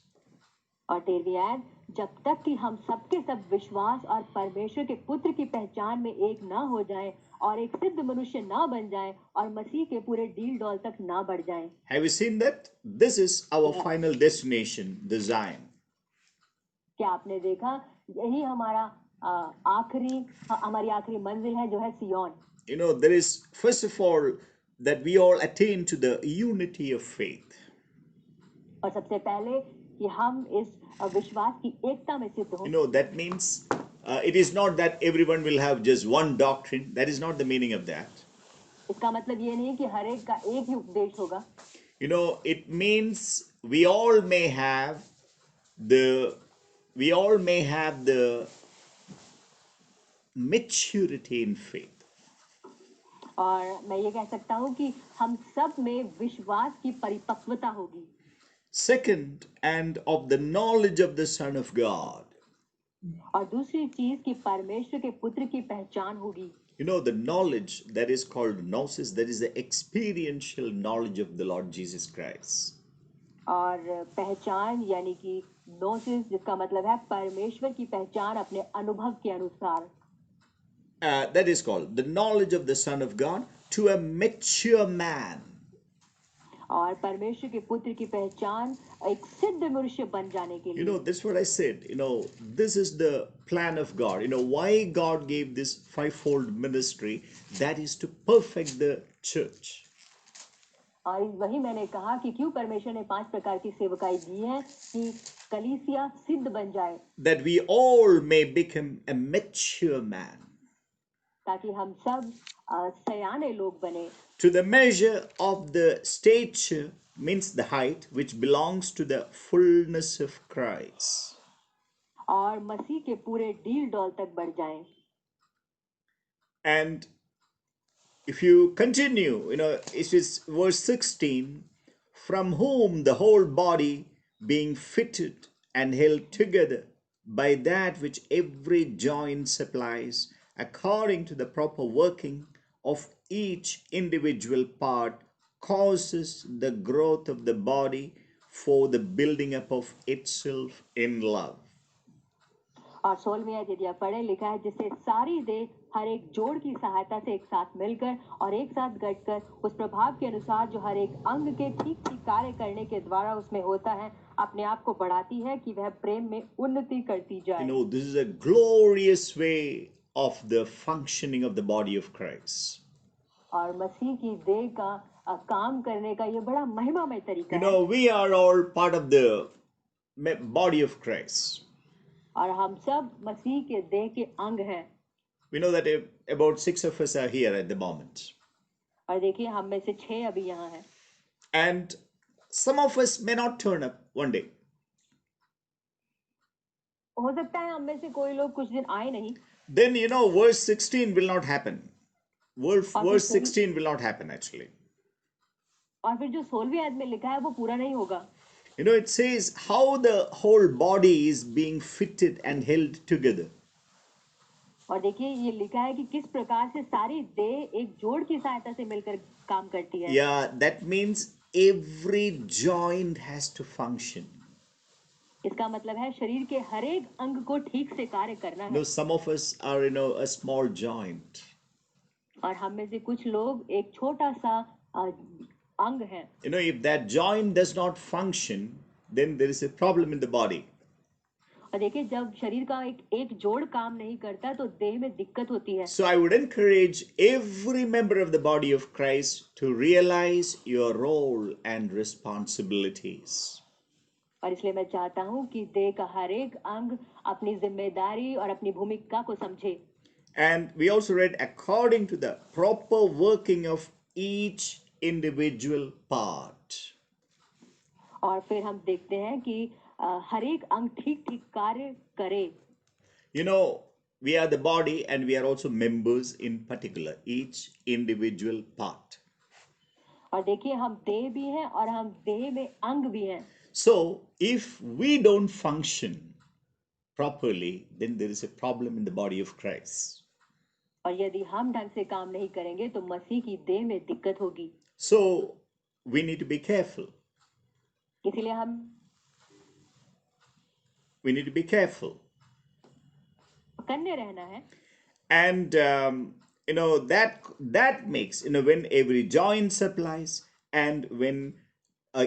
S2: और 13वीं आयत जब तक कि हम सबके सब विश्वास और परमेश्वर के पुत्र की पहचान में एक ना हो जाएं और एक सिद्ध मनुष्य ना बन जाएं और मसीह के पूरे डील डॉल तक ना बढ़ जाएं।
S1: Have you seen that? This is our final destination, the Zion.
S2: क्या आपने देखा यही हमारा हमारी आखिरी मंजिल है जो है सिय्योन।
S1: There is, first of all, that we all attain to the unity of faith.
S2: और सबसे पहले कि हम इस विश्वास की एकता में सिद्ध हों।
S1: That means it is not that everyone will have just one doctrine. That is not the meaning of that.
S2: इसका मतलब ये नहीं कि हर एक का एक ही उपदेश होगा।
S1: It means we all may have the maturity in faith.
S2: और मैं ये कह सकता हूँ कि हम सब में विश्वास की परिपक्वता होगी।
S1: Second, and of the knowledge of the Son of God.
S2: और दूसरी चीज कि परमेश्वर के पुत्र की पहचान होगी।
S1: The knowledge that is called gnosis, that is the experiential knowledge of the Lord Jesus Christ.
S2: और पहचान यानी कि नोसिस जिसका मतलब है परमेश्वर की पहचान अपने अनुभव के अनुसार।
S1: That is called the knowledge of the Son of God to a mature man.
S2: और परमेश्वर के पुत्र की पहचान एक सिद्ध मनुष्य बन जाने के लिए।
S1: That's what I said. This is the plan of God. Why God gave this fivefold ministry, that is to perfect the church.
S2: और वही मैंने कहा कि क्यों परमेश्वर ने 5 प्रकार की सेवकाई दी है कि कलीसिया सिद्ध बन जाए।
S1: That we all may become a mature man.
S2: ताकि हम सब सयाने लोग बने।
S1: To the measure of the stature, means the height, which belongs to the fullness of Christ.
S2: और मसीह के पूरे डील डॉल तक बढ़ जाएं।
S1: And if you continue, it is verse 16, from whom the whole body being fitted and held together by that which every joint supplies, according to the proper working of each individual part, causes the growth of the body for the building up of itself in love.
S2: और 16वीं आयत यदि आप पढ़े लिखा है जिससे सारी देह हर एक जोड़ की सहायता से एक साथ मिलकर और एक साथ गठकर उस प्रभाव के अनुसार जो हर एक अंग के ठीक ठीक कार्य करने के द्वारा उसमें होता है अपने आप को बढ़ाती है कि वह प्रेम में उन्नति करती जाए।
S1: This is a glorious way of the functioning of the body of Christ.
S2: और मसीह की देह का काम करने का ये बड़ा महिमामय तरीका है।
S1: We are all part of the body of Christ.
S2: और हम सब मसीह के देह के अंग हैं।
S1: We know that about 6 of us are here at the moment.
S2: और देखिए हम में से 6 अभी यहाँ हैं।
S1: And some of us may not turn up one day.
S2: हो सकता है हम में से कोई लोग कुछ दिन आए नहीं।
S1: Then verse 16 will not happen. Verse 16 will not happen actually.
S2: और फिर जो 16वीं आयत में लिखा है वो पूरा नहीं होगा।
S1: It says how the whole body is being fitted and held together.
S2: और देखिए ये लिखा है कि किस प्रकार से सारी देह एक जोड़ की सहायता से मिलकर काम करती है।
S1: Yeah, that means every joint has to function.
S2: इसका मतलब है शरीर के हर एक अंग को ठीक से कार्य करना है।
S1: Some of us are a small joint.
S2: और हम में से कुछ लोग एक छोटा सा अंग है।
S1: If that joint does not function, then there is a problem in the body.
S2: और देखिए जब शरीर का एक जोड़ काम नहीं करता तो देह में दिक्कत होती है।
S1: So I would encourage every member of the body of Christ to realize your role and responsibilities.
S2: और इसलिए मैं चाहता हूँ कि देह का हर एक अंग अपनी जिम्मेदारी और अपनी भूमिका को समझे।
S1: And we also read according to the proper working of each individual part.
S2: और फिर हम देखते हैं कि हर एक अंग ठीक ठीक कार्य करे।
S1: You know, we are the body and we are also members in particular, each individual part.
S2: और देखिए हम देह भी हैं और हम देह में अंग भी हैं।
S1: So, if we don't function properly, then there is a problem in the body of Christ.
S2: और यदि हम ढंग से काम नहीं करेंगे तो मसीह की देह में दिक्कत होगी।
S1: So, we need to be careful.
S2: इसलिए हम
S1: We need to be careful.
S2: कन्ने रहना है।
S1: And that makes, when every joint supplies and when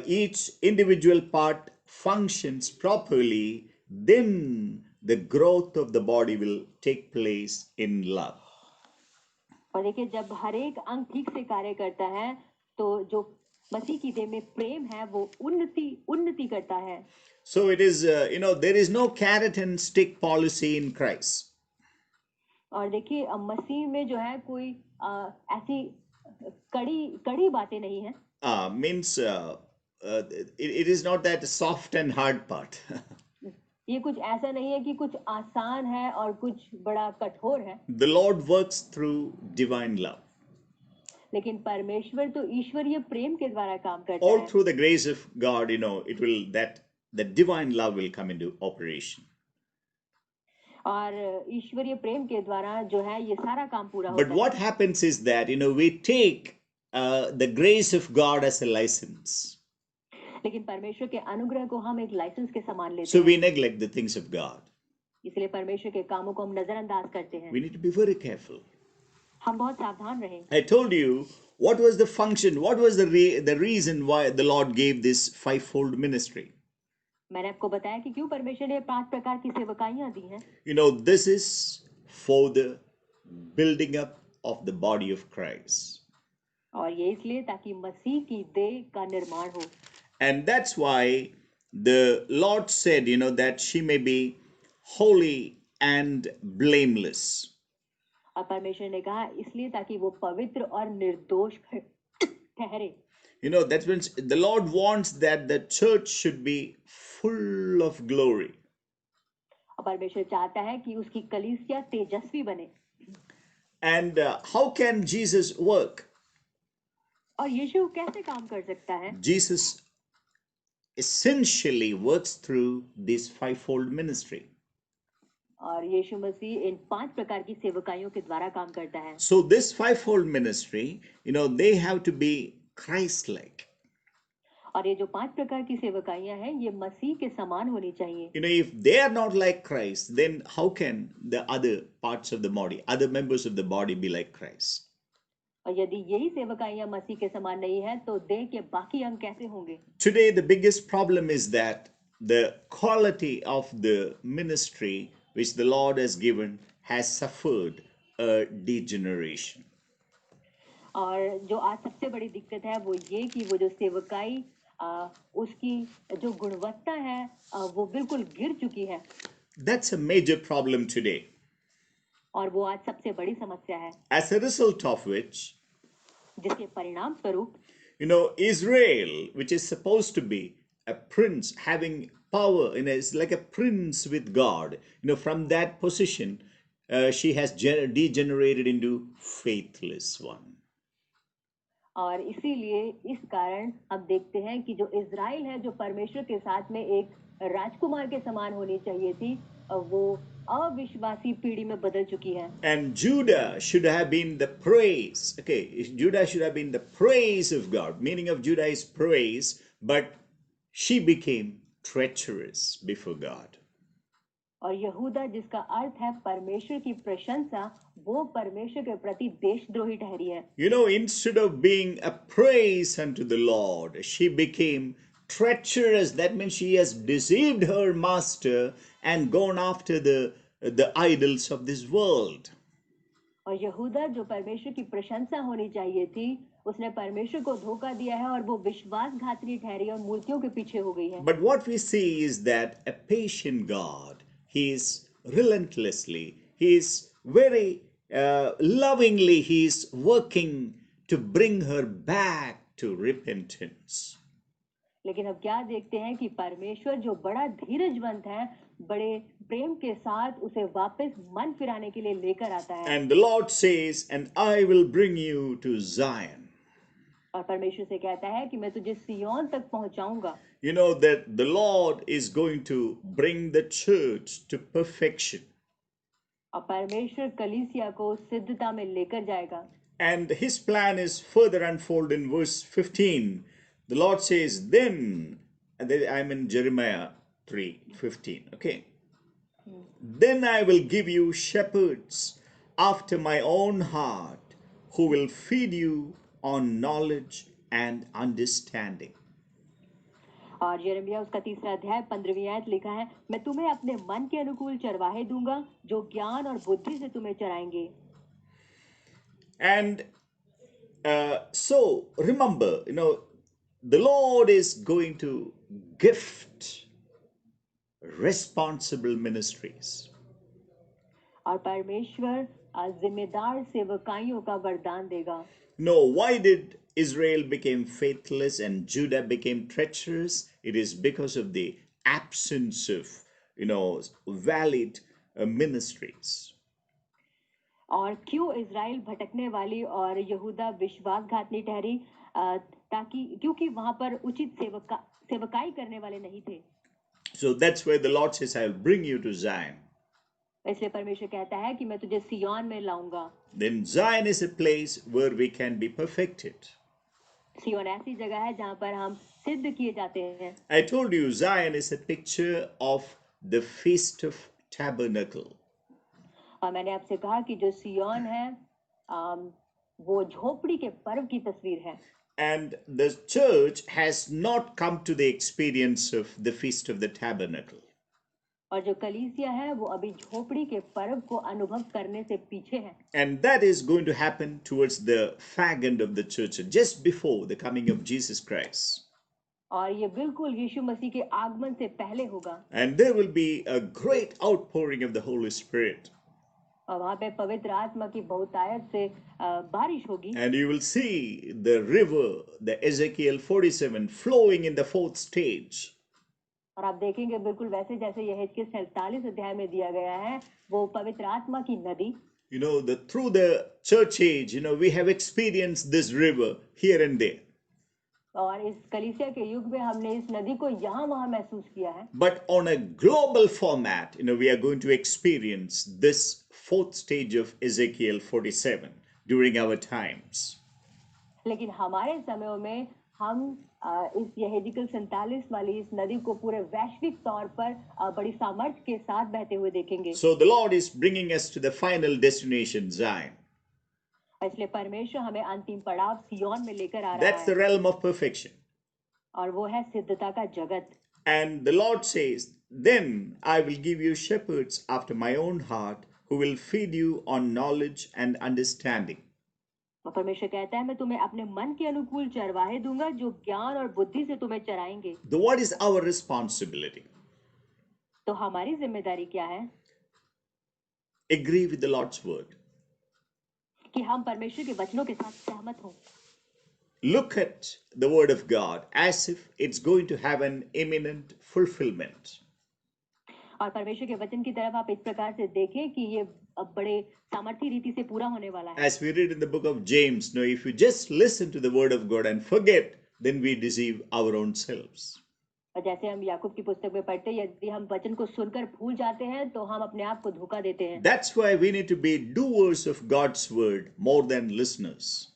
S1: each individual part functions properly, then the growth of the body will take place in love.
S2: और देखिए जब हर एक अंग ठीक से कार्य करता है तो जो मसीह की देह में प्रेम है वो उन्नति करता है।
S1: So it is, there is no carrot and stick policy in Christ.
S2: और देखिए मसीह में जो है कोई ऐसी कड़ी बातें नहीं है।
S1: Means it is not that soft and hard part.
S2: ये कुछ ऐसा नहीं है कि कुछ आसान है और कुछ बड़ा कठोर है।
S1: The Lord works through divine love.
S2: लेकिन परमेश्वर तो ईश्वरीय प्रेम के द्वारा काम करता
S1: All
S2: है।
S1: through the grace of God, it will that divine love will come into operation.
S2: और ईश्वरीय प्रेम के द्वारा जो है ये सारा काम पूरा होता
S1: But
S2: है।
S1: what happens is that we take the grace of God as a license.
S2: लेकिन परमेश्वर के अनुग्रह को हम एक लाइसेंस के समान लेते
S1: So
S2: हैं।
S1: we neglect the things of God.
S2: इसलिए परमेश्वर के कामों को हम नजरअंदाज करते हैं।
S1: We need to be very careful.
S2: हम बहुत सावधान रहें।
S1: I told you what was the function, what was the reason why the Lord gave this fivefold ministry.
S2: मैंने आपको बताया कि क्यों परमेश्वर ने 5 प्रकार की सेवकाइयां दी हैं।
S1: This is for the building up of the body of Christ.
S2: और ये इसलिए ताकि मसीह की देह का निर्माण हो।
S1: And that's why the Lord said, that she may be holy and blameless.
S2: और परमेश्वर ने कहा इसलिए ताकि वो पवित्र और निर्दोष ठहरे।
S1: That means the Lord wants that the church should be full of glory.
S2: और परमेश्वर चाहता है कि उसकी कलीसिया तेजस्वी बने।
S1: And how can Jesus work?
S2: और यीशु कैसे काम कर सकता है?
S1: Jesus essentially works through this fivefold ministry.
S2: और यीशु मसीह इन 5 प्रकार की सेवकाइयों के द्वारा काम करता है।
S1: So this fivefold ministry, they have to be Christ-like.
S2: और ये जो 5 प्रकार की सेवकाइयां हैं ये मसीह के समान होनी चाहिए।
S1: If they are not like Christ, then how can the other parts of the body, other members of the body be like Christ?
S2: और यदि यही सेवकाइयां मसीह के समान नहीं है तो देह के बाकी अंग कैसे होंगे?
S1: Today the biggest problem is that the quality of the ministry which the Lord has given has suffered a degeneration.
S2: और जो आज सबसे बड़ी दिक्कत है वो ये कि वो जो सेवकाई उसकी जो गुणवत्ता है वो बिल्कुल गिर चुकी है।
S1: That's a major problem today.
S2: और वो आज सबसे बड़ी समस्या है।
S1: As a result of which,
S2: जिसके परिणाम स्वरूप
S1: Israel, which is supposed to be a prince having power, is like a prince with God. From that position, she has degenerated into faithless one.
S2: और इसीलिए इस कारण हम देखते हैं कि जो इज़राइल है जो परमेश्वर के साथ में एक राजकुमार के समान होनी चाहिए थी वो अविश्वासी पीढ़ी में बदल चुकी है।
S1: And Judah should have been the praise. Okay, Judah should have been the praise of God. Meaning of Judah is praise, but she became treacherous before God.
S2: और यहूदा जिसका अर्थ है परमेश्वर की प्रशंसा वो परमेश्वर के प्रति देशद्रोही ठहरी है।
S1: Instead of being a praise unto the Lord, she became treacherous. That means she has deceived her master and gone after the idols of this world.
S2: और यहूदा जो परमेश्वर की प्रशंसा होनी चाहिए थी, उसने परमेश्वर को धोखा दिया है और वो विश्वासघातनी ठहरी और मूर्तियों के पीछे हो गई है।
S1: But what we see is that a patient God, He is relentlessly, He is very lovingly, He is working to bring her back to repentance.
S2: लेकिन अब क्या देखते हैं कि परमेश्वर जो बड़ा धीरजवंत है, बड़े प्रेम के साथ उसे वापस मन फिराने के लिए लेकर आता है।
S1: And the Lord says, and I will bring you to Zion.
S2: और परमेश्वर से कहता है कि मैं तुझे सिय्योन तक पहुंचाऊंगा।
S1: You know that the Lord is going to bring the church to perfection.
S2: और परमेश्वर कलीसिया को सिद्धता में लेकर जाएगा।
S1: And his plan is further unfolded in verse 15. The Lord says, then, and then I'm in Jeremiah 3:15, okay? Then I will give you shepherds after my own heart, who will feed you on knowledge and understanding.
S2: और यिर्मयाह उसका 3रा अध्याय 15वीं आयत लिखा है, मैं तुम्हें अपने मन के अनुकूल चरवाहे दूंगा, जो ज्ञान और बुद्धि से तुम्हें चराएंगे।
S1: And so remember, the Lord is going to gift responsible ministries.
S2: और परमेश्वर जिम्मेदार सेवकाइयों का वरदान देगा।
S1: No, why did Israel became faithless and Judah became treacherous? It is because of the absence of, valid ministries.
S2: और क्यों इज़राइल भटकने वाली और यहूदा विश्वासघातनी ठहरी, क्योंकि वहां पर उचित सेवकाई करने वाले नहीं थे।
S1: So that's where the Lord says, I will bring you to Zion.
S2: इसलिए परमेश्वर कहता है कि मैं तुझे सिय्योन में लाऊंगा।
S1: Then Zion is a place where we can be perfected.
S2: सिय्योन ऐसी जगह है जहां पर हम सिद्ध किए जाते हैं।
S1: I told you Zion is a picture of the Feast of Tabernacle.
S2: और मैंने आपसे कहा कि जो सिय्योन है वो झोपड़ी के पर्व की तस्वीर है।
S1: And the church has not come to the experience of the Feast of the Tabernacle.
S2: और जो कलीसिया है वो अभी झोपड़ी के पर्व को अनुभव करने से पीछे है।
S1: And that is going to happen towards the fag end of the church, just before the coming of Jesus Christ.
S2: और ये बिल्कुल यीशु मसीह के आगमन से पहले होगा।
S1: And there will be a great outpouring of the Holy Spirit.
S2: और वहाँ पे पवित्र आत्मा की बहुतायत से बारिश होगी।
S1: And you will see the river, the Ezekiel 47, flowing in the 4th stage.
S2: और आप देखेंगे बिल्कुल वैसे जैसे यहेजकेल 47 अध्याय में दिया गया है, वो पवित्र आत्मा की नदी।
S1: Through the church age, we have experienced this river here and there.
S2: और इस कलीसिया के युग में हमने इस नदी को यहाँ वहाँ महसूस किया है।
S1: But on a global format, we are going to experience this 4th stage of Ezekiel 47 during our times.
S2: लेकिन हमारे समयों में हम इस यहेजकेल 47 वाली इस नदी को पूरे वैश्विक तौर पर बड़ी सामर्थ्य के साथ बहते हुए देखेंगे।
S1: So the Lord is bringing us to the final destination, Zion.
S2: इसलिए परमेश्वर हमें अंतिम पड़ाव सिय्योन में लेकर आ रहा है।
S1: That's the realm of perfection.
S2: और वो है सिद्धता का जगत।
S1: And the Lord says, then I will give you shepherds after my own heart, who will feed you on knowledge and understanding.
S2: परमेश्वर कहता है मैं तुम्हें अपने मन के अनुकूल चरवाहे दूंगा, जो ज्ञान और बुद्धि से तुम्हें चराएंगे।
S1: So what is our responsibility?
S2: तो हमारी जिम्मेदारी क्या है?
S1: Agree with the Lord's word.
S2: कि हम परमेश्वर के वचनों के साथ सहमत हों।
S1: Look at the word of God as if it's going to have an imminent fulfillment.
S2: और परमेश्वर के वचन की तरफ आप इस प्रकार से देखें कि ये अब बड़े सामर्थी रीति से पूरा होने वाला है।
S1: As we read in the book of James, if you just listen to the word of God and forget, then we deceive our own selves.
S2: और जैसे हम याकूब की पुस्तक में पढ़ते हैं, यदि हम वचन को सुनकर भूल जाते हैं तो हम अपने आप को धोखा देते हैं।
S1: That's why we need to be doers of God's word more than listeners.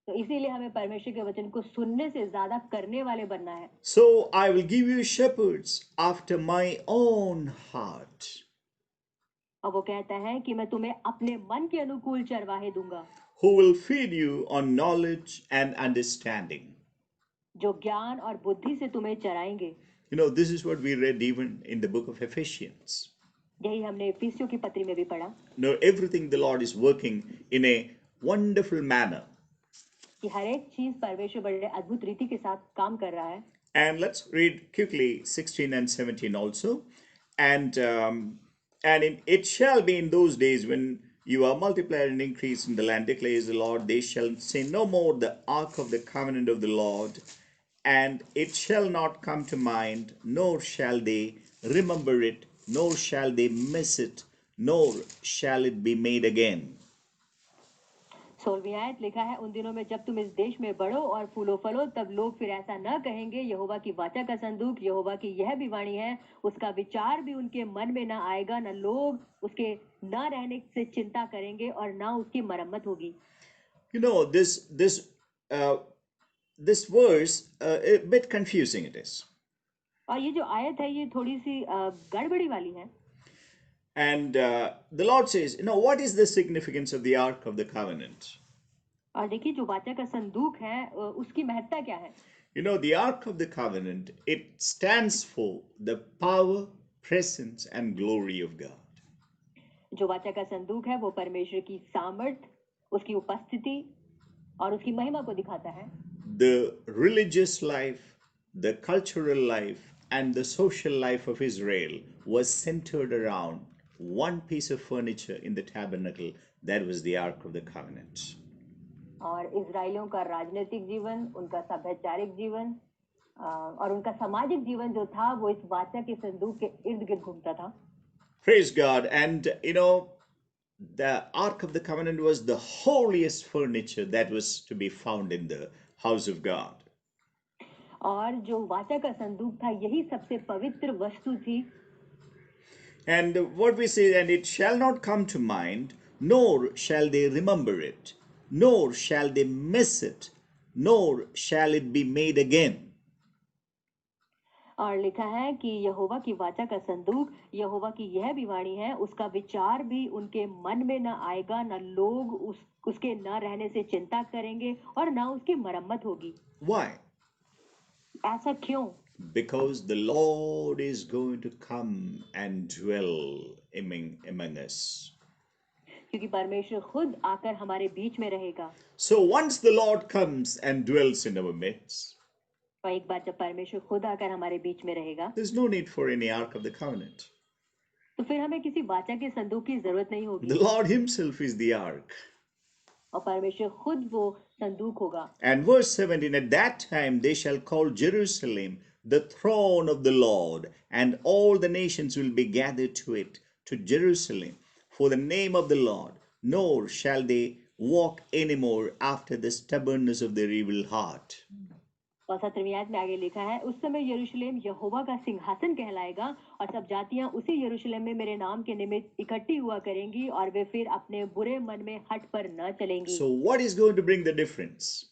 S2: तो इसीलिए हमें परमेश्वर के वचन को सुनने से ज्यादा करने वाले बनना है।
S1: So I will give you shepherds after my own heart.
S2: और वो कहता है कि मैं तुम्हें अपने मन के अनुकूल चरवाहे दूंगा,
S1: who will feed you on knowledge and understanding.
S2: जो ज्ञान और बुद्धि से तुम्हें चराएंगे।
S1: You know, this is what we read even in the book of Ephesians.
S2: यही हमने इफिसियों की पत्री में भी पढ़ा
S1: You know, everything the Lord is working in a wonderful manner.
S2: कि हर एक चीज परमेश्वर बड़े अद्भुत रीति के साथ काम कर रहा है.
S1: And let's read quickly 16 and 17 also. And it shall be in those days when you are multiplied and increased in the land, declares the Lord, they shall say no more the ark of the covenant of the Lord, and it shall not come to mind, nor shall they remember it, nor shall they miss it, nor shall it be made again.
S2: 16वीं आयत लिखा है, उन दिनों में जब तुम इस देश में बढ़ो और फूलो फलो, तब लोग फिर ऐसा न कहेंगे, यहोवा की वाचा का संदूक, यहोवा की यह भी वाणी है, उसका विचार भी उनके मन में न आएगा, न लोग उसके न रहने से चिंता करेंगे और न उसकी मरम्मत होगी.
S1: You know, this verse, a bit confusing it is.
S2: और ये जो आयत है ये थोड़ी सी गड़बड़ी वाली है.
S1: And the Lord says, you know, what is the significance of the Ark of the Covenant?
S2: और देखिए जो वाचा का संदूक है उसकी महत्ता क्या है.
S1: You know, the Ark of the Covenant, it stands for the power, presence, and glory of God.
S2: जो वाचा का संदूक है वो परमेश्वर की सामर्थ, उसकी उपस्थिति और उसकी महिमा को दिखाता है.
S1: The religious life, the cultural life, and the social life of Israel was centered around one piece of furniture in the tabernacle, that was the Ark of the Covenant.
S2: और इजराइलियों का राजनीतिक जीवन, उनका सभ्याचारिक जीवन और उनका सामाजिक जीवन जो था वो इस वाचा के संदूक के इर्द गिर्द घूमता था.
S1: Praise God. And you know, the Ark of the Covenant was the holiest furniture that was to be found in the house of God.
S2: और जो वाचा का संदूक था यही सबसे पवित्र वस्तु थी.
S1: And what we say, and it shall not come to mind, nor shall they remember it, nor shall they miss it, nor shall it be made again.
S2: और लिखा है कि यहोवा की वाचा का संदूक, यहोवा की यह भी वाणी है, उसका विचार भी उनके मन में न आएगा, न लोग उसके न रहने से चिंता करेंगे और न उसकी मरम्मत होगी.
S1: Why?
S2: ऐसा क्यों?
S1: Because the Lord is going to come and dwell among us.
S2: क्योंकि परमेश्वर खुद आकर हमारे बीच में रहेगा.
S1: So once the Lord comes and dwells in our midst,
S2: और एक बार जब परमेश्वर खुद आकर हमारे बीच में रहेगा,
S1: there's no need for any Ark of the Covenant.
S2: तो फिर हमें किसी वाचा के संदूक की जरूरत नहीं होगी.
S1: The Lord himself is the Ark.
S2: और परमेश्वर खुद वो संदूक होगा.
S1: And verse 17, at that time they shall call Jerusalem the throne of the Lord, and all the nations will be gathered to it, to Jerusalem, for the name of the Lord, nor shall they walk anymore after the stubbornness of their evil heart.
S2: और 17वीं आयत में आगे लिखा है, उस समय यरूशलेम यहोवा का सिंहासन कहलाएगा और सब जातियां उसी यरूशलेम में मेरे नाम के निमित्त इकट्ठी हुआ करेंगी और वे फिर अपने बुरे मन में हट पर न चलेंगी.
S1: So what is going to bring the difference?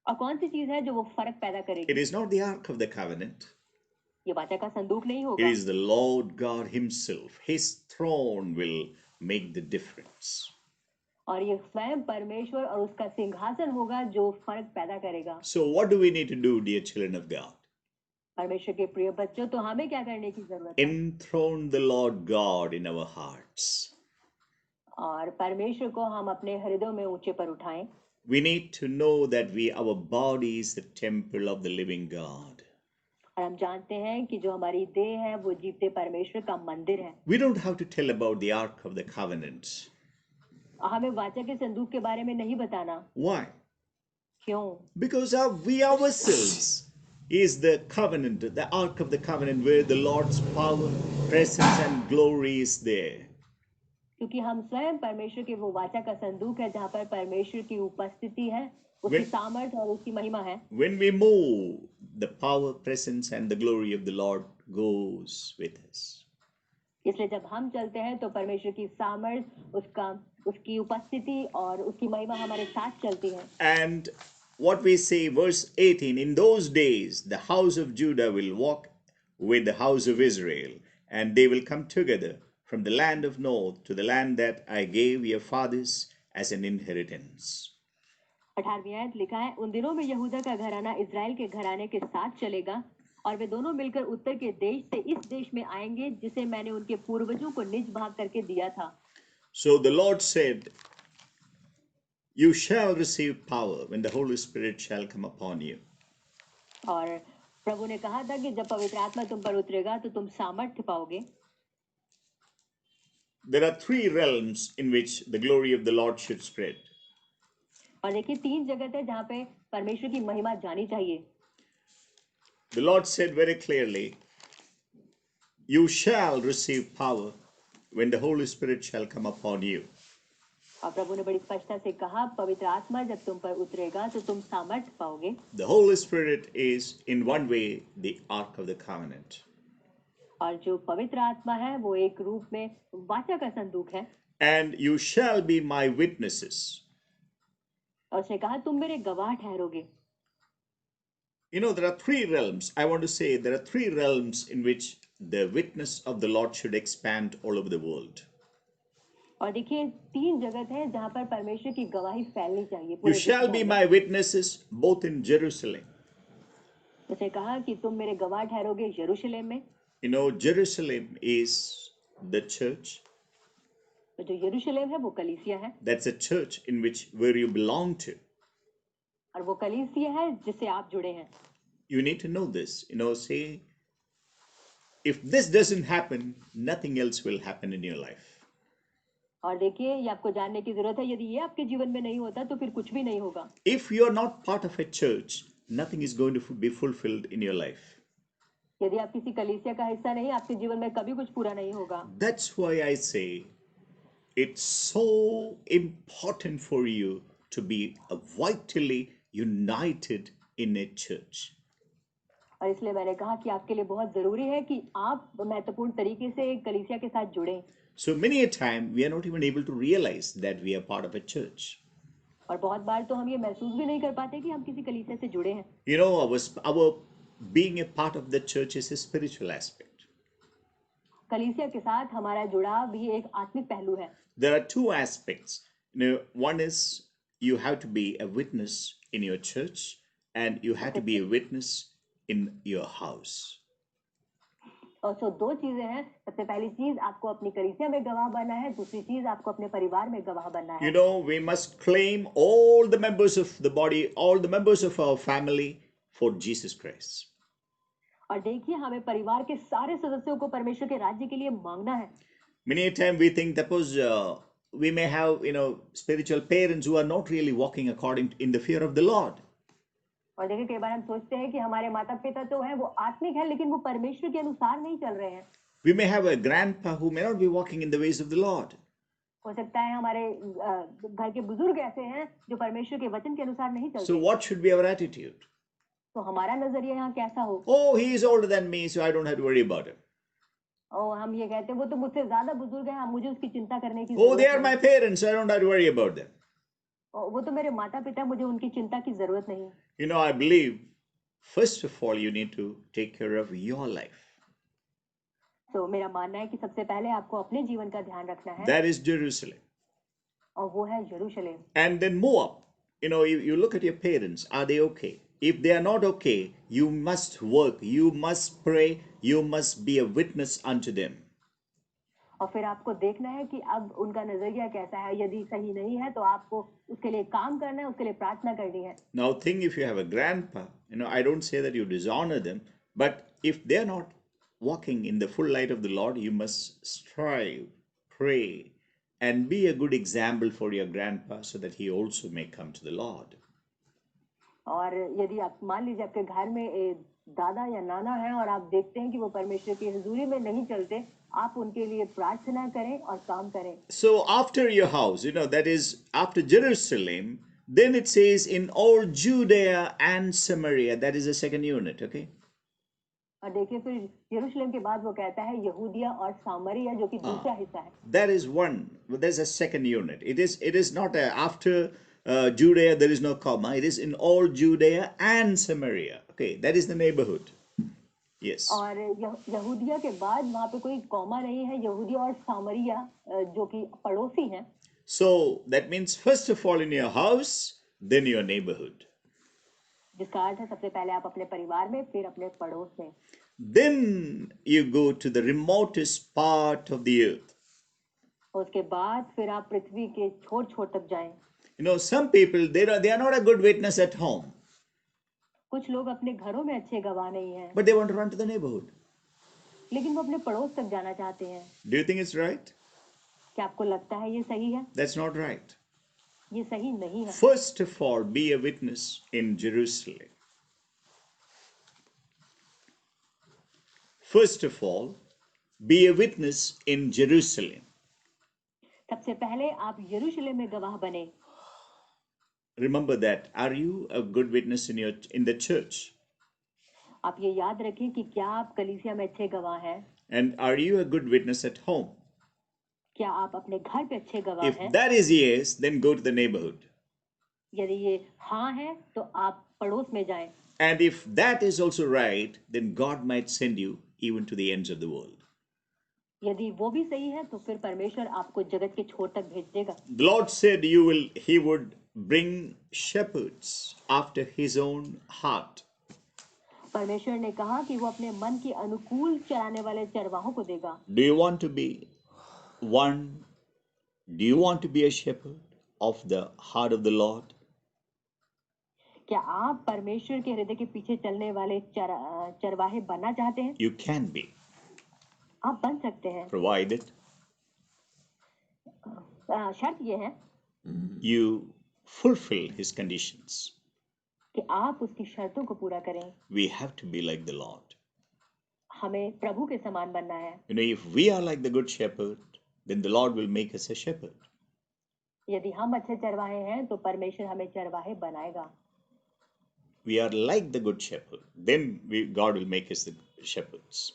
S2: और कौन सी चीज है जो वो फर्क पैदा करेगी?
S1: It is not the Ark of the Covenant.
S2: ये वाचा का संदूक नहीं
S1: It
S2: होगा.
S1: is the Lord God himself. His throne will make the difference.
S2: और ये स्वयं परमेश्वर और उसका सिंहासन होगा जो फर्क पैदा करेगा.
S1: So what do we need to do, dear children of God?
S2: परमेश्वर के प्रिय बच्चों, तो हमें क्या करने की जरूरत है?
S1: Enthrone the Lord God in our hearts.
S2: और परमेश्वर को हम अपने हृदयों में ऊंचे पर उठाएं.
S1: We need to know that our body is the temple of the living God.
S2: और हम जानते हैं कि जो हमारी देह है वो जीवते परमेश्वर का मंदिर है.
S1: We don't have to tell about the Ark of the Covenant.
S2: हमें वाचा के संदूक के बारे में नहीं बताना.
S1: Why?
S2: क्यों?
S1: Because we ourselves is the covenant, the Ark of the Covenant, where the Lord's power, presence, and glory is there.
S2: क्योंकि हम स्वयं परमेश्वर के वो वाचा का संदूक है जहाँ पर परमेश्वर की उपस्थिति है, उसकी सामर्थ और उसकी महिमा है.
S1: When we move, the power, presence, and the glory of the Lord goes with us.
S2: इसलिए जब हम चलते हैं तो परमेश्वर की सामर्थ, उसकी उपस्थिति और उसकी महिमा हमारे साथ चलती है.
S1: And what we say, verse 18, in those days the house of Judah will walk with the house of Israel, and they will come together from the land of north to the land that I gave your fathers as an inheritance.
S2: 18वीं आयत लिखा है, उन दिनों में यहूदा का घराना Israel के घराने के साथ चलेगा और वे दोनों मिलकर उत्तर के देश से इस देश में आएंगे जिसे मैंने उनके पूर्वजों को निज भाग करके दिया था।
S1: So the Lord said, "You shall receive power when the Holy Spirit shall come upon you."
S2: और प्रभु ने कहा था कि जब पवित्र आत्मा तुम पर उतरेगा तो तुम सामर्थ्य पाओगे।
S1: There are three realms in which the glory of the Lord should spread.
S2: और देखिए 3 जगत है जहाँ पे परमेश्वर की महिमा जानी चाहिए।
S1: The Lord said very clearly, "You shall receive power when the Holy Spirit shall come upon you."
S2: और प्रभु ने बड़ी स्पष्टता से कहा, पवित्र आत्मा जब तुम पर उतरेगा तो तुम सामर्थ्य पाओगे।
S1: The Holy Spirit is, in one way, the Ark of the Covenant.
S2: और जो पवित्र आत्मा है वो एक रूप में वाचा का संदूक है।
S1: And you shall be my witnesses.
S2: और उसने कहा तुम मेरे गवाह ठहरोगे।
S1: You know, there are three realms. I want to say there are three realms in which the witness of the Lord should expand all over the world.
S2: और देखिए 3 जगत है जहाँ पर परमेश्वर की गवाही फैलनी चाहिए
S1: You
S2: पूरे
S1: shall
S2: विश्व
S1: be
S2: भर
S1: my
S2: में।
S1: witnesses both in Jerusalem.
S2: उसने कहा कि तुम मेरे गवाह ठहरोगे यरूशलेम में।
S1: You know, Jerusalem is the church.
S2: तो जो यरूशलेम है वो कलीसिया है।
S1: That's a church in which where you belong to.
S2: और वो कलीसिया है जिससे आप जुड़े हैं।
S1: You need to know this. You know, say, if this doesn't happen, nothing else will happen in your life.
S2: और देखिए ये आपको जानने की जरूरत है, यदि ये आपके जीवन में नहीं होता तो फिर कुछ भी नहीं होगा।
S1: If you are not part of a church, nothing is going to be fulfilled in your life.
S2: यदि आप किसी कलीसिया का हिस्सा नहीं, आपके जीवन में कभी कुछ पूरा नहीं होगा।
S1: That's why I say it's so important for you to be vitally united in a church.
S2: और इसलिए मैंने कहा कि आपके लिए बहुत जरूरी है कि आप महत्वपूर्ण तरीके से एक कलीसिया के साथ जुड़ें।
S1: So many a time we are not even able to realize that we are part of a church.
S2: और बहुत बार तो हम ये महसूस भी नहीं कर पाते कि हम किसी कलीसिया से जुड़े हैं।
S1: You know, our being a part of the church is a spiritual aspect.
S2: कलीसिया के साथ हमारा जुड़ाव भी एक आत्मिक पहलू है।
S1: There are two aspects. You know, one is you have to be a witness in your church, and you have to be a witness in your house.
S2: और सो 2 चीजें हैं। सबसे पहली चीज आपको अपनी कलीसिया में गवाह बनना है, दूसरी चीज आपको अपने परिवार में गवाह बनना है।
S1: You know, we must claim all the members of the body, all the members of our family for Jesus Christ.
S2: और देखिए हमें परिवार के सारे सदस्यों को परमेश्वर के राज्य के लिए मांगना है।
S1: Many a time we think that was we may have, you know, spiritual parents who are not really walking according in the fear of the Lord.
S2: और देखिए कई बार हम सोचते हैं कि हमारे माता पिता तो हैं वो आत्मिक हैं लेकिन वो परमेश्वर के अनुसार नहीं चल रहे हैं।
S1: We may have a grandpa who may not be walking in the ways of the Lord.
S2: हो सकता है हमारे घर के बुजुर्ग ऐसे हैं जो परमेश्वर के वचन के अनुसार नहीं
S1: So
S2: चलते।
S1: what should be our attitude?
S2: तो हमारा नजरिया यहाँ कैसा हो?
S1: Oh, he is older than me, so I don't have to worry about him.
S2: और हम ये कहते हैं वो तो मुझसे ज्यादा बुजुर्ग है, मुझे उसकी चिंता करने की
S1: Oh, they
S2: जरूरत
S1: are my
S2: नहीं।
S1: parents, so I don't have to worry about them.
S2: वो तो मेरे माता पिता, मुझे उनकी चिंता की जरूरत नहीं।
S1: You know, I believe, first of all, you need to take care of your life.
S2: तो मेरा मानना है कि सबसे पहले आपको अपने जीवन का ध्यान रखना है।
S1: That is Jerusalem.
S2: और वो है यरूशलेम।
S1: And then move up. You know, you look at your parents, are they okay? If they are not okay, you must work, you must pray, you must be a witness unto them.
S2: और फिर आपको देखना है कि अब उनका नजरिया कैसा है। यदि सही नहीं है तो आपको उसके लिए काम करना है, उसके लिए प्रार्थना करनी है।
S1: Now think, if you have a grandpa, you know, I don't say that you dishonor them, but if they're not walking in the full light of the Lord, you must strive, pray, and be a good example for your grandpa so that he also may come to the Lord.
S2: और यदि आप मान लीजिए आपके घर में दादा या नाना है और आप देखते हैं कि वो परमेश्वर की हुजूरी में नहीं चलते, आप उनके लिए प्रार्थना करें और काम करें।
S1: So after your house, you know, that is after Jerusalem, then it says in all Judea and Samaria. That is the second unit, okay?
S2: और देखिए फिर यरूशलेम के बाद वो कहता है यहूदिया और सामरिया, जो कि दूसरा हिस्सा है।
S1: That is one. There's a second unit. It is not after Judea. There is no comma. It is in all Judea and Samaria. Okay, that is the neighborhood. Yes.
S2: और यहूदिया के बाद वहाँ पे कोई कॉमा नहीं है, यहूदिया और सामरिया जो कि पड़ोसी हैं।
S1: So that means first of all in your house, then your neighborhood.
S2: जिसका अर्थ है सबसे पहले आप अपने परिवार में, फिर अपने पड़ोस में,
S1: Then you go to the remotest part of the earth.
S2: उसके बाद फिर आप पृथ्वी के छोर छोर तक जाएं।
S1: You know, some people they are not a good witness at home,
S2: कुछ लोग अपने घरों में अच्छे गवाह नहीं हैं,
S1: but they want to run to the neighborhood.
S2: लेकिन वो अपने पड़ोस तक जाना चाहते हैं।
S1: Do you think it's right?
S2: क्या आपको लगता है ये सही है?
S1: That's not right.
S2: ये सही नहीं है।
S1: First of all, be a witness in Jerusalem. First of all, be a witness in Jerusalem.
S2: सबसे पहले आप यरूशलेम में गवाह बने।
S1: Remember that. Are you a good witness in the church?
S2: आप ये याद रखें कि क्या आप कलीसिया में अच्छे गवाह हैं?
S1: And are you a good witness at home?
S2: क्या आप अपने घर पे अच्छे गवाह
S1: If
S2: हैं?
S1: that is yes, then go to the neighborhood.
S2: यदि ये हाँ है तो आप पड़ोस में जाएं।
S1: And if that is also right, then God might send you even to the ends of the world.
S2: यदि वो भी सही है तो फिर परमेश्वर आपको जगत के छोर तक भेज देगा।
S1: The Lord said he would bring shepherds after his own heart.
S2: परमेश्वर ने कहा कि वो अपने मन के अनुकूल चराने वाले चरवाहों को देगा।
S1: Do you want to be one? Do you want to be a shepherd of the heart of the Lord?
S2: क्या आप परमेश्वर के हृदय के पीछे चलने वाले चरवाहे बनना चाहते हैं?
S1: You can be,
S2: आप बन सकते हैं,
S1: provided
S2: शर्त ये है
S1: you fulfill his conditions.
S2: कि आप उसकी शर्तों को पूरा करें।
S1: We have to be like the Lord.
S2: हमें प्रभु के समान बनना है।
S1: You know, if we are like the good shepherd, then the Lord will make us a shepherd.
S2: यदि हम अच्छे चरवाहे हैं तो परमेश्वर हमें चरवाहे बनाएगा।
S1: We are like the good shepherd, then God will make us the shepherds.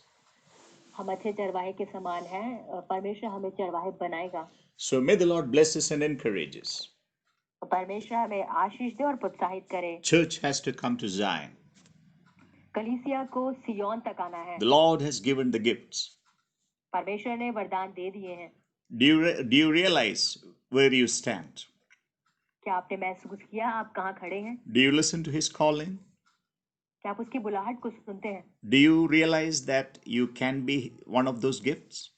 S2: हम अच्छे चरवाहे के समान हैं, परमेश्वर हमें चरवाहे बनाएगा।
S1: So may the Lord bless us and encourage us.
S2: परमेश्वर हमें आशीष दे और प्रोत्साहित करे।
S1: Church has to come to Zion.
S2: कलीसिया को सियोन तक आना है।
S1: The Lord has given the gifts.
S2: परमेश्वर ने वरदान दे दिए हैं।
S1: Do you realize where you stand?
S2: क्या आपने महसूस किया आप कहाँ खड़े हैं?
S1: Do you listen to his calling?
S2: क्या आप उसकी बुलाहट को सुनते हैं?
S1: Do you realize that you can be one of those gifts?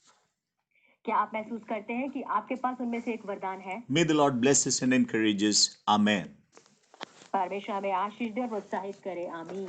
S2: क्या आप महसूस करते हैं कि आपके पास उनमें से एक वरदान है?
S1: May the Lord bless us and encourage us. Amen.
S2: परमेश्वर हमें आशीष दे और प्रोत्साहित करे। आमीन।